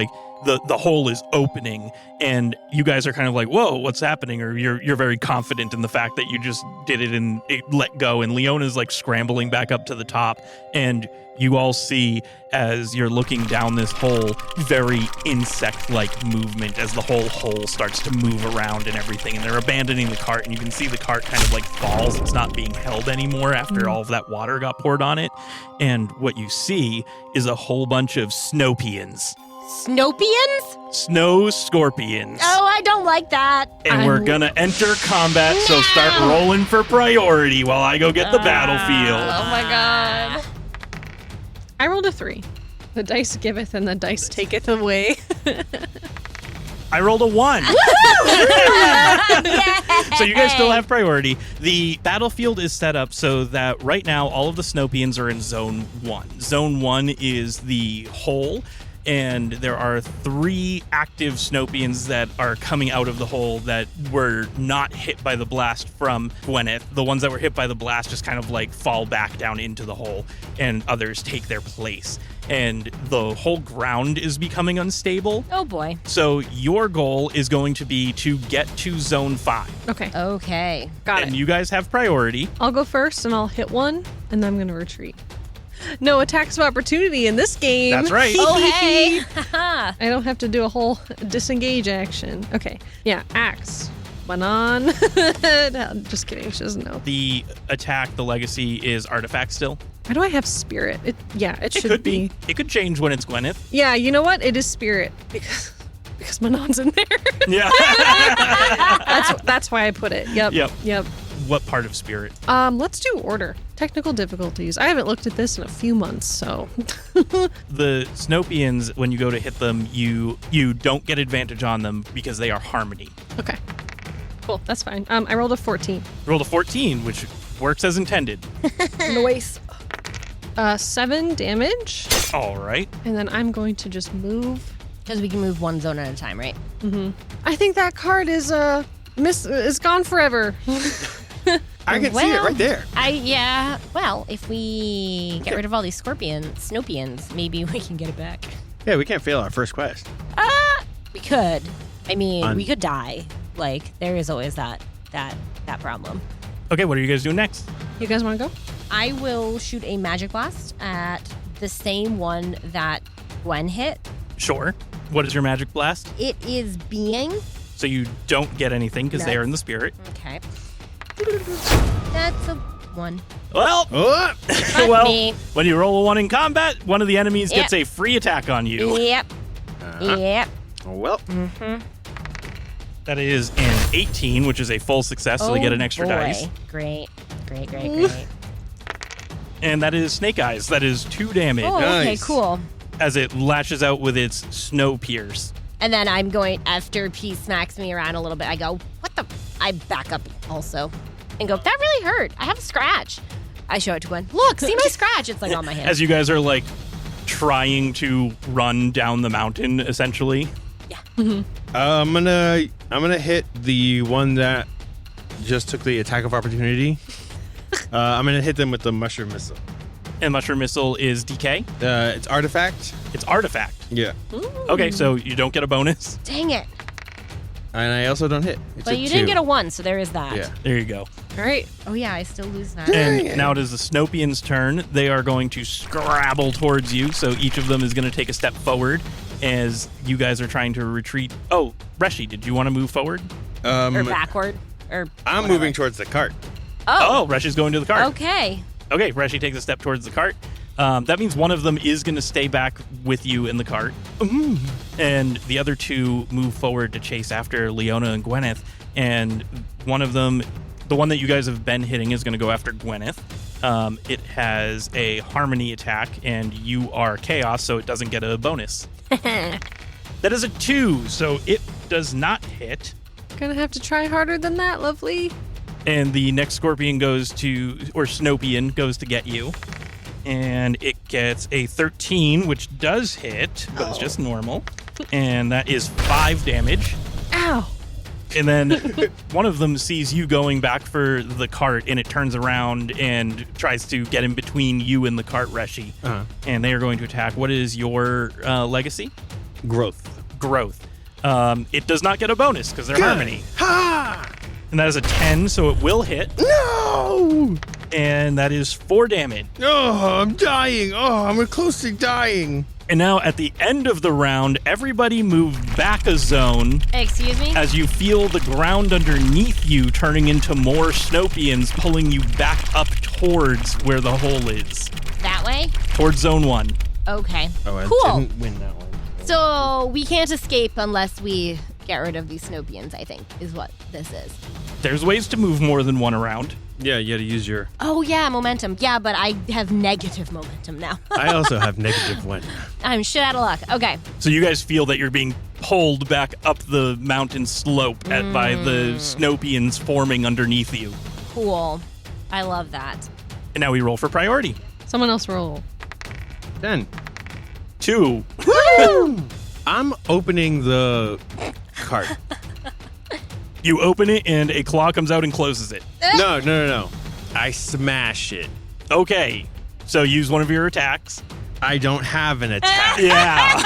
the hole is opening, and you guys are kind of whoa, what's happening? Or you're very confident in the fact that you just did it and it let go. And Leona's scrambling back up to the top, and you all see, as you're looking down this hole, very insect-like movement as the whole hole starts to move around and everything. And they're abandoning the cart, and you can see the cart kind of falls. It's not being held anymore after all of that water got poured on it. And what you see is a whole bunch of snowpians. Snowpians? Snow scorpions. Oh, I don't like that. And we're gonna enter combat, so start rolling for priority while I go get the battlefield. Oh my god. I rolled a 3. The dice giveth and the dice taketh away. I rolled a 1. So you guys still have priority. The battlefield is set up so that right now all of the snowpians are in Zone 1. Zone 1 is the hole, and there are 3 active snowpians that are coming out of the hole that were not hit by the blast from Gwyneth. The ones that were hit by the blast just kind of fall back down into the hole, and others take their place. And the whole ground is becoming unstable. Oh boy. So your goal is going to be to get to Zone 5. Okay. Got it. And you guys have priority. I'll go first, and I'll hit one, and then I'm going to retreat. No attacks of opportunity in this game. That's right. Oh, hey. I don't have to do a whole disengage action. Okay. Yeah, axe. Manon. No, just kidding. She doesn't know. The attack, the legacy, is artifact still. Why do I have spirit? It should could be. It could change when it's Gwyneth. Yeah, you know what? It is spirit because Manon's in there. Yeah. That's why I put it. Yep. What part of spirit? Let's do order. Technical difficulties. I haven't looked at this in a few months, so. The Snowpians, when you go to hit them, you don't get advantage on them because they are harmony. Okay. Cool. That's fine. I rolled a 14. You rolled a 14, which works as intended. Noise. 7 damage. All right. And then I'm going to just move. Because we can move one zone at a time, right? Mm-hmm. I think that card is gone forever. I can see it right there. Well, if we get rid of all these snowpians, maybe we can get it back. Yeah, we can't fail our first quest. We could. I mean, we could die. There is always that problem. Okay, what are you guys doing next? You guys want to go? I will shoot a magic blast at the same one that Gwen hit. Sure. What is your magic blast? It is being. So you don't get anything because they are in the spirit. Okay. That's a 1. Well, Oh! well, me. when you roll a 1 in combat, one of the enemies Yep. gets a free attack on you. Yep. Yep. Well, That is an 18, which is a full success, so they get an extra dice. Great. And that is Snake Eyes. That is 2 damage Oh, okay, Nice. cool. as it lashes out with its snow pierce. And then I'm going, after P smacks me around a little bit, I go, what the? I back up also and go, that really hurt. I have a scratch. I show it to Gwen. Look, see my scratch? It's like on my hand. As you guys are like trying to run down the mountain, essentially. I'm gonna hit the one that just took the attack of opportunity. I'm gonna hit them with the mushroom missile. And Mushroom Missile is DK. It's artifact. It's Artifact. Yeah, Okay, so you don't get a bonus. Dang it. and I also don't hit. It's But you didn't get a 1, so there is that. Yeah. There you go. All right. Oh, yeah, I still lose that. And now it is the Snopians' turn. They are going to scrabble towards you, so each of them is going to take a step forward as you guys are trying to retreat. Oh, Reshi, did you want to move forward? Or backward. Or I'm whatever. moving towards the cart. Oh, Reshi's going to the cart. Okay. Okay, Reshi takes a step towards the cart. That means one of them is going to stay back with you in the cart. And the other 2 move forward to chase after Leona and Gwyneth. And one of them, the one that you guys have been hitting, is going to go after Gwyneth. It has a harmony attack, and you are chaos, so it doesn't get a bonus. That is a 2, so it does not hit. Gonna have to try harder than that, lovely. And the next Scorpion goes to, or Snopian goes to get you. And it gets a 13, which does hit, but it's just normal. And that is 5 damage. Ow. And then one of them sees you going back for the cart, and it turns around and tries to get in between you and the cart, Reshi. And they are going to attack. What is your legacy? Growth. Growth. It does not get a bonus because they're harmony. Ha! And that is a 10, so it will hit. No! And that is 4 damage. Oh, I'm dying. Oh, I'm close to dying. And now at the end of the round, everybody move back a zone Excuse me? as you feel the ground underneath you turning into more Snopians, pulling you back up towards where the hole is. That way? Towards zone 1. Okay. Oh, I Cool. didn't win that one. So we can't escape unless we get rid of these Snopians, I think, is what this is. There's ways to move more than one around. Yeah, you got to use your. Oh, yeah, momentum. Yeah, but I have negative momentum now. I also have negative 1. I'm shit out of luck. Okay. So you guys feel that you're being pulled back up the mountain slope by the Snopians forming underneath you. Cool. I love that. And now we roll for priority. Someone else roll. 10. 2. I'm opening the cart. You open it and a claw comes out and closes it. No. I smash it. Okay. So use one of your attacks. I don't have an attack. Yeah.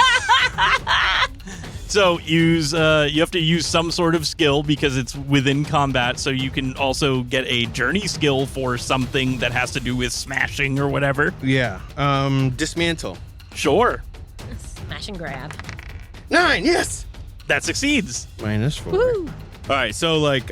So use you have to use some sort of skill because it's within combat, so you can also get a journey skill for something that has to do with smashing or whatever. Yeah. Dismantle. Sure. Smash and grab. 9, yes! That succeeds. -4. All right, so like,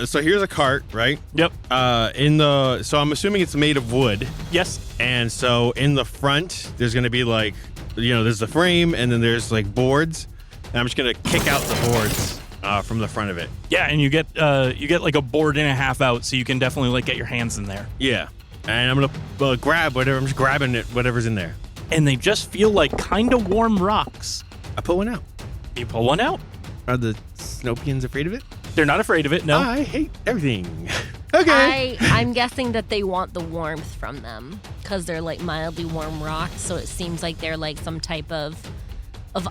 so here's a cart, right? Yep. So I'm assuming it's made of wood, Yes. and so in the front there's gonna be like, there's the frame, and then there's like boards, and I'm just gonna kick out the boards from the front of it. Yeah, and you get like a board and a half out, so you can definitely like get your hands in there. Yeah, and I'm gonna grab whatever. I'm just grabbing it, whatever's in there. And they just feel like kind of warm rocks. I pull one out. You pull one out. Are the Snopians afraid of it? They're not afraid of it. No. I hate everything. Okay. I'm guessing that they want the warmth from them because they're like mildly warm rocks. So it seems like they're like some type of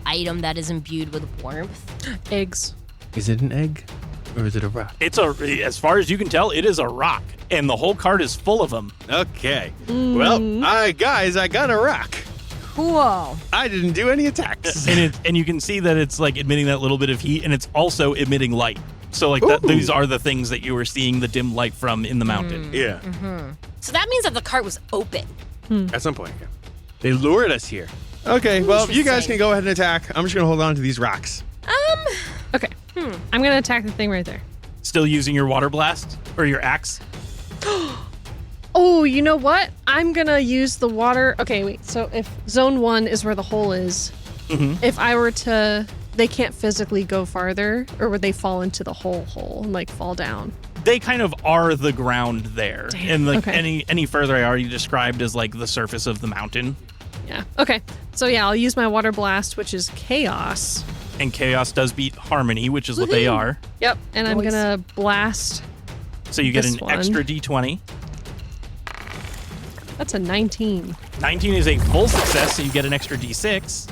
item that is imbued with warmth. Eggs. Is it an egg or is it a rock? It's as far as you can tell, it is a rock, and the whole cart is full of them. Okay. Well, guys, I got a rock. Cool. I didn't do any attacks. And you can see that it's like emitting that little bit of heat, and it's also emitting light. So like these are the things that you were seeing the dim light from in the mountain. Yeah. So that means that the cart was open. At some point. Yeah. They lured us here. Okay, well, you guys can go ahead and attack. I'm just going to hold on to these rocks. Okay. I'm gonna attack the thing right there. Still using your water blast or your axe? Oh, you know what? I'm gonna use the water. Okay, wait. So if zone 1 is where the hole is, if I were to, they can't physically go farther, or would they fall into the hole and like fall down? They kind of are the ground there. And like okay. any further I already described as like the surface of the mountain. Yeah. Okay. So yeah, I'll use my water blast, which is chaos. And chaos does beat harmony, which is what they are. Yep. And I'm gonna blast. So you get This an one. extra d20. That's a 19. 19 is a full success, so you get an extra d6.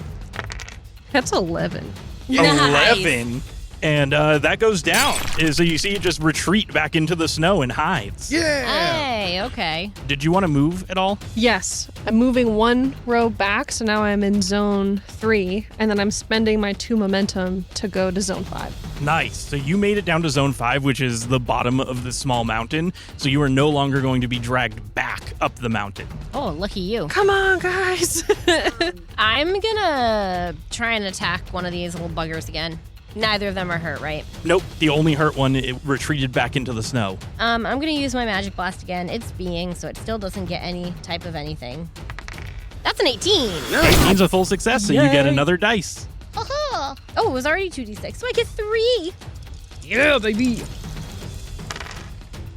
That's 11. 11. And that goes down. So you see it just retreat back into the snow and hides. Yeah. Hey, okay. Did you want to move at all? Yes. I'm moving 1 row back, so now I'm in zone 3, and then I'm spending my 2 momentum to go to zone 5. Nice. So you made it down to zone 5, which is the bottom of the small mountain. So you are no longer going to be dragged back up the mountain. Oh, lucky you. Come on, guys. I'm gonna try and attack one of these little buggers again. Neither of them are hurt, right? Nope. The only hurt one, it retreated back into the snow. I'm gonna use my magic blast again. It's being, so it still doesn't get any type of anything. That's an 18. 18's a full success, so you get another dice. Oh, it was already 2d6, so I get 3. Yeah, baby.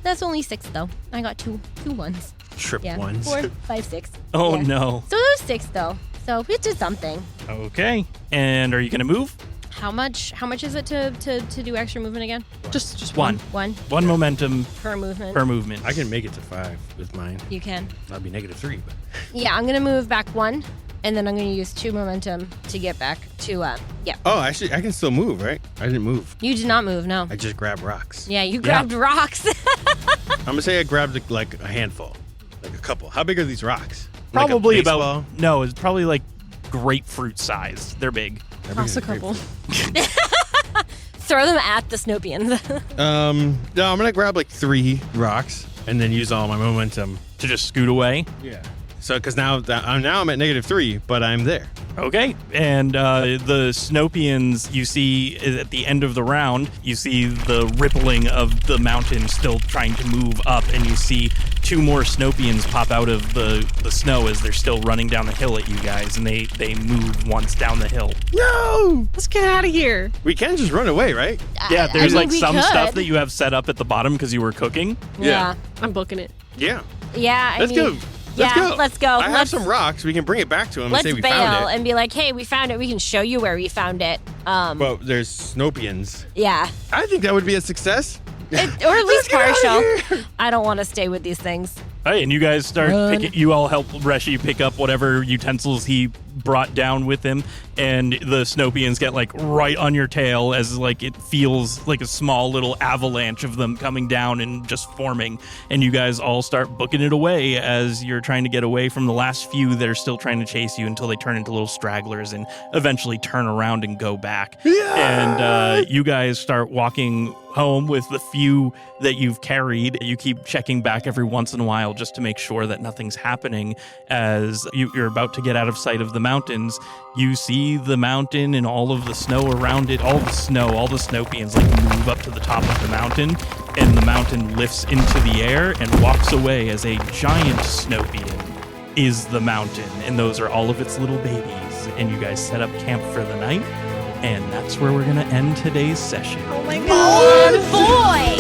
That's only 6 though. I got two ones. Trip Yeah, ones. 4, 5, 6. Oh, Yeah. no. So it was 6 though. So it's just something. Okay. And are you going to move? How much is it to do extra movement again? Just One. One momentum Per movement. per movement. I can make it to 5 with mine. You can. That'd be -3, but Yeah, I'm gonna move back 1, and then I'm gonna use 2 momentum to get back to yeah. oh, actually, I can still move, right? I didn't move. You did not move, no. I just grabbed rocks. Yeah, you grabbed rocks. I'm gonna say I grabbed like a handful, like a couple. How big are these rocks? Like a Probably baseball? about, no, it's probably like grapefruit size. They're big. toss a couple. Throw them at the Snopians. No, I'm gonna grab like 3 rocks and then use all my momentum. To just scoot away. Yeah. So, because now I'm at -3, but I'm there. Okay, and the Snopians, you see at the end of the round, you see the rippling of the mountain still trying to move up, and you see 2 more Snopians pop out of the snow as they're still running down the hill at you guys, and they move once down the hill. No, Let's get out of here. we can just run away, right? Yeah, I there's mean, like we some could. stuff that you have set up at the bottom because you were cooking. Yeah. I'm booking it. Yeah. Yeah, I Let's mean, go. Let's yeah, go. let's go. I have Let's- some rocks. We can bring it back to him and Let's say we bail found it. and be like, hey, we found it. We can show you where we found it. Well, there's Snopians. Yeah. I think that would be a success. Or at least get outta partial. here. I don't want to stay with these things. Hey, and you guys start Run. picking, you all help Reshi pick up whatever utensils he brought down with him, and the Snopians get like right on your tail as like it feels like a small little avalanche of them coming down and just forming, and you guys all start booking it away as you're trying to get away from the last few that are still trying to chase you until they turn into little stragglers and eventually turn around and go back. And you guys start walking home with the few that you've carried. You keep checking back every once in a while just to make sure that nothing's happening. As you're about to get out of sight of the mountains, you see the mountain and all of the snow around it, all the Snopians like move up to the top of the mountain, and the mountain lifts into the air and walks away as a giant Snopian is the mountain, and those are all of its little babies. And you guys set up camp for the night, and that's where we're gonna end today's session. Oh my god. Boy!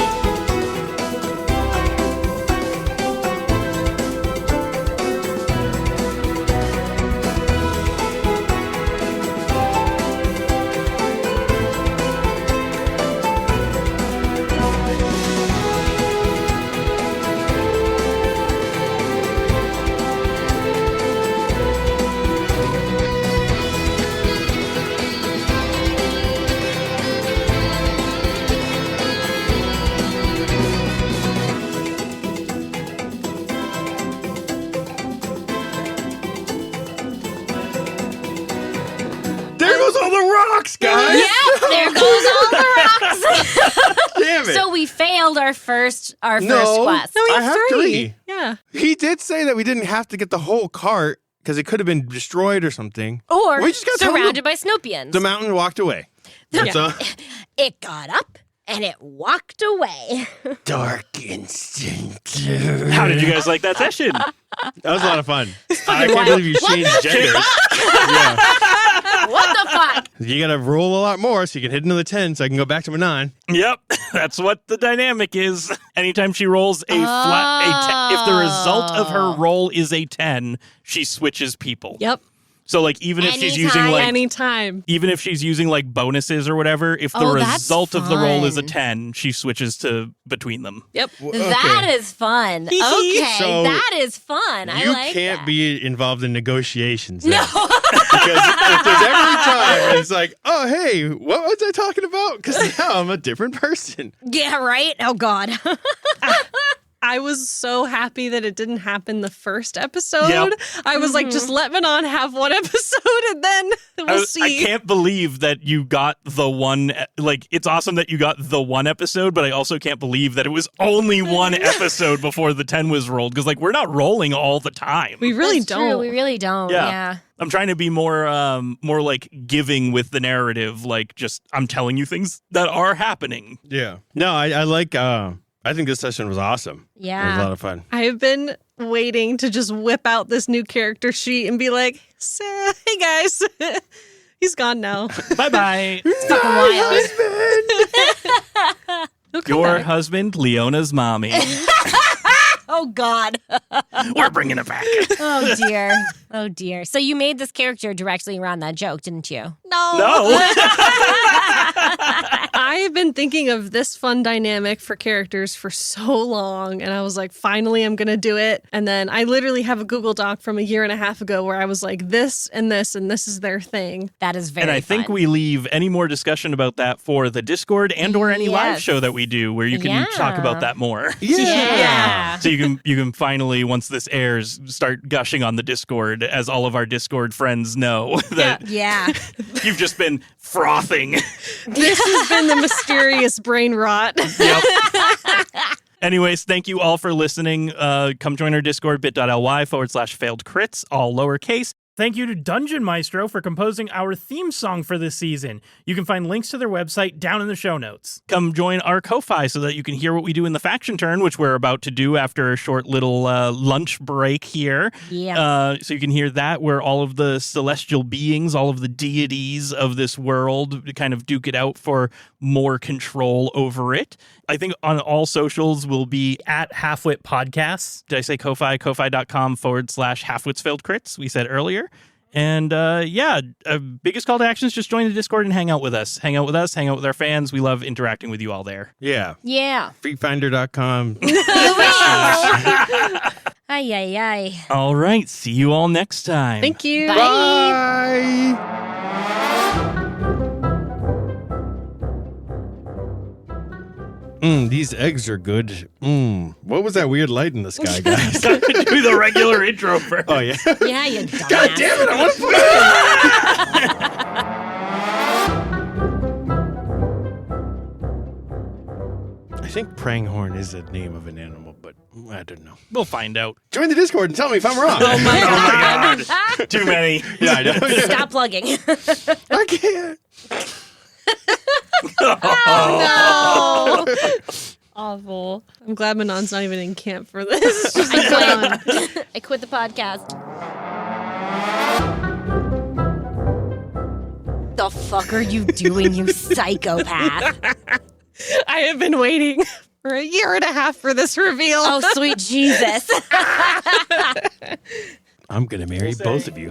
we failed our first quest. No, we I have have three. Yeah. He did say that we didn't have to get the whole cart because it could have been destroyed or something. Or We just gotta tell surrounded by Snopians. The mountain walked away. That's all. It got up and it walked away. Dark instinct. How did you guys like that session? That was a lot of fun. I wild. can't believe you changed genders. Yeah. What the fuck? You gotta roll a lot more so you can hit another 10 so I can go back to Manon. Yep, that's what the dynamic is. Anytime she rolls a flat, if the result of her roll is a 10, she switches people. Yep. So like even if she's using like Anytime. even if she's using like bonuses or whatever, if the Oh, that's result of the roll is a fun. 10, she switches to between them. Yep. That is fun. Okay, So that is fun. I You like can't that. be involved in negotiations. No. then. Because if there's every time it's like, oh, hey, what was I talking about? Because now I'm a different person. Yeah, right? Oh, God. I was so happy that it didn't happen the first episode. Yep. I was like, just let Manon have one episode and then we'll see. I can't believe that you got the one, like, it's awesome that you got the one episode, but I also can't believe that it was only one episode before the 10 was rolled, because, like, we're not rolling all the time. We really That's don't. True. We really don't. Yeah. I'm trying to be more like giving with the narrative, like just I'm telling you things that are happening. Yeah. No, I like, I think this session was awesome. It was Yeah. a lot of fun. I have been waiting to just whip out this new character sheet and be like, hey guys, he's gone now. Bye-bye. Fucking wild. Your husband, Leona's mommy. Oh, God. We're bringing it back. Oh, dear. Oh, dear. So you made this character directly around that joke, didn't you? No. I have been thinking of this fun dynamic for characters for so long, and I was like, finally, I'm going to do it. And then I literally have a Google Doc from a year and a half ago where I was like, this and this, and this is their thing. That is very And I think fun. we leave any more discussion about that for the Discord and or any live Yes. show that we do where you can talk about that more. Yeah. So you can finally, once this airs, start gushing on the Discord, as all of our Discord friends know that Yeah. you've just been frothing. This has been the mysterious brain rot. Yep. Anyways, thank you all for listening. Come join our Discord, bit.ly/failed crits, all lowercase. Thank you to Dungeon Maestro for composing our theme song for this season. You can find links to their website down in the show notes. Come join our Ko-Fi so that you can hear what we do in the faction turn, which we're about to do after a short little lunch break here. Yeah. So you can hear that, where all of the celestial beings, all of the deities of this world kind of duke it out for more control over it. I think on all socials will be At Halfwit Podcasts. did I say Ko-Fi? Ko-Fi.com/halfwitsfailedcrits, we said earlier. And biggest call to action is just join the Discord and hang out with us. Hang out with us, hang out with our fans. We love interacting with you all there. Yeah. Yeah. Freakfinder.com. Ay, ay, ay. All right. See you all next time. Thank you. Bye. Bye. These eggs are good. What was that weird light in the sky, guys? Do the regular intro first. Oh, yeah. Yeah, you dumbass. God damn it, I want to play. I think Pranghorn is the name of an animal, but I don't know. We'll find out. Join the Discord and tell me if I'm wrong. Oh my God. Too many. Yeah, I know. Stop plugging. I can't. No. Awful. I'm glad Manon's not even in camp for this. Just I quit. I quit the podcast. The fuck are you doing, you psychopath? I have been waiting for a year and a half for this reveal. Oh, sweet Jesus. I'm going to marry both of you.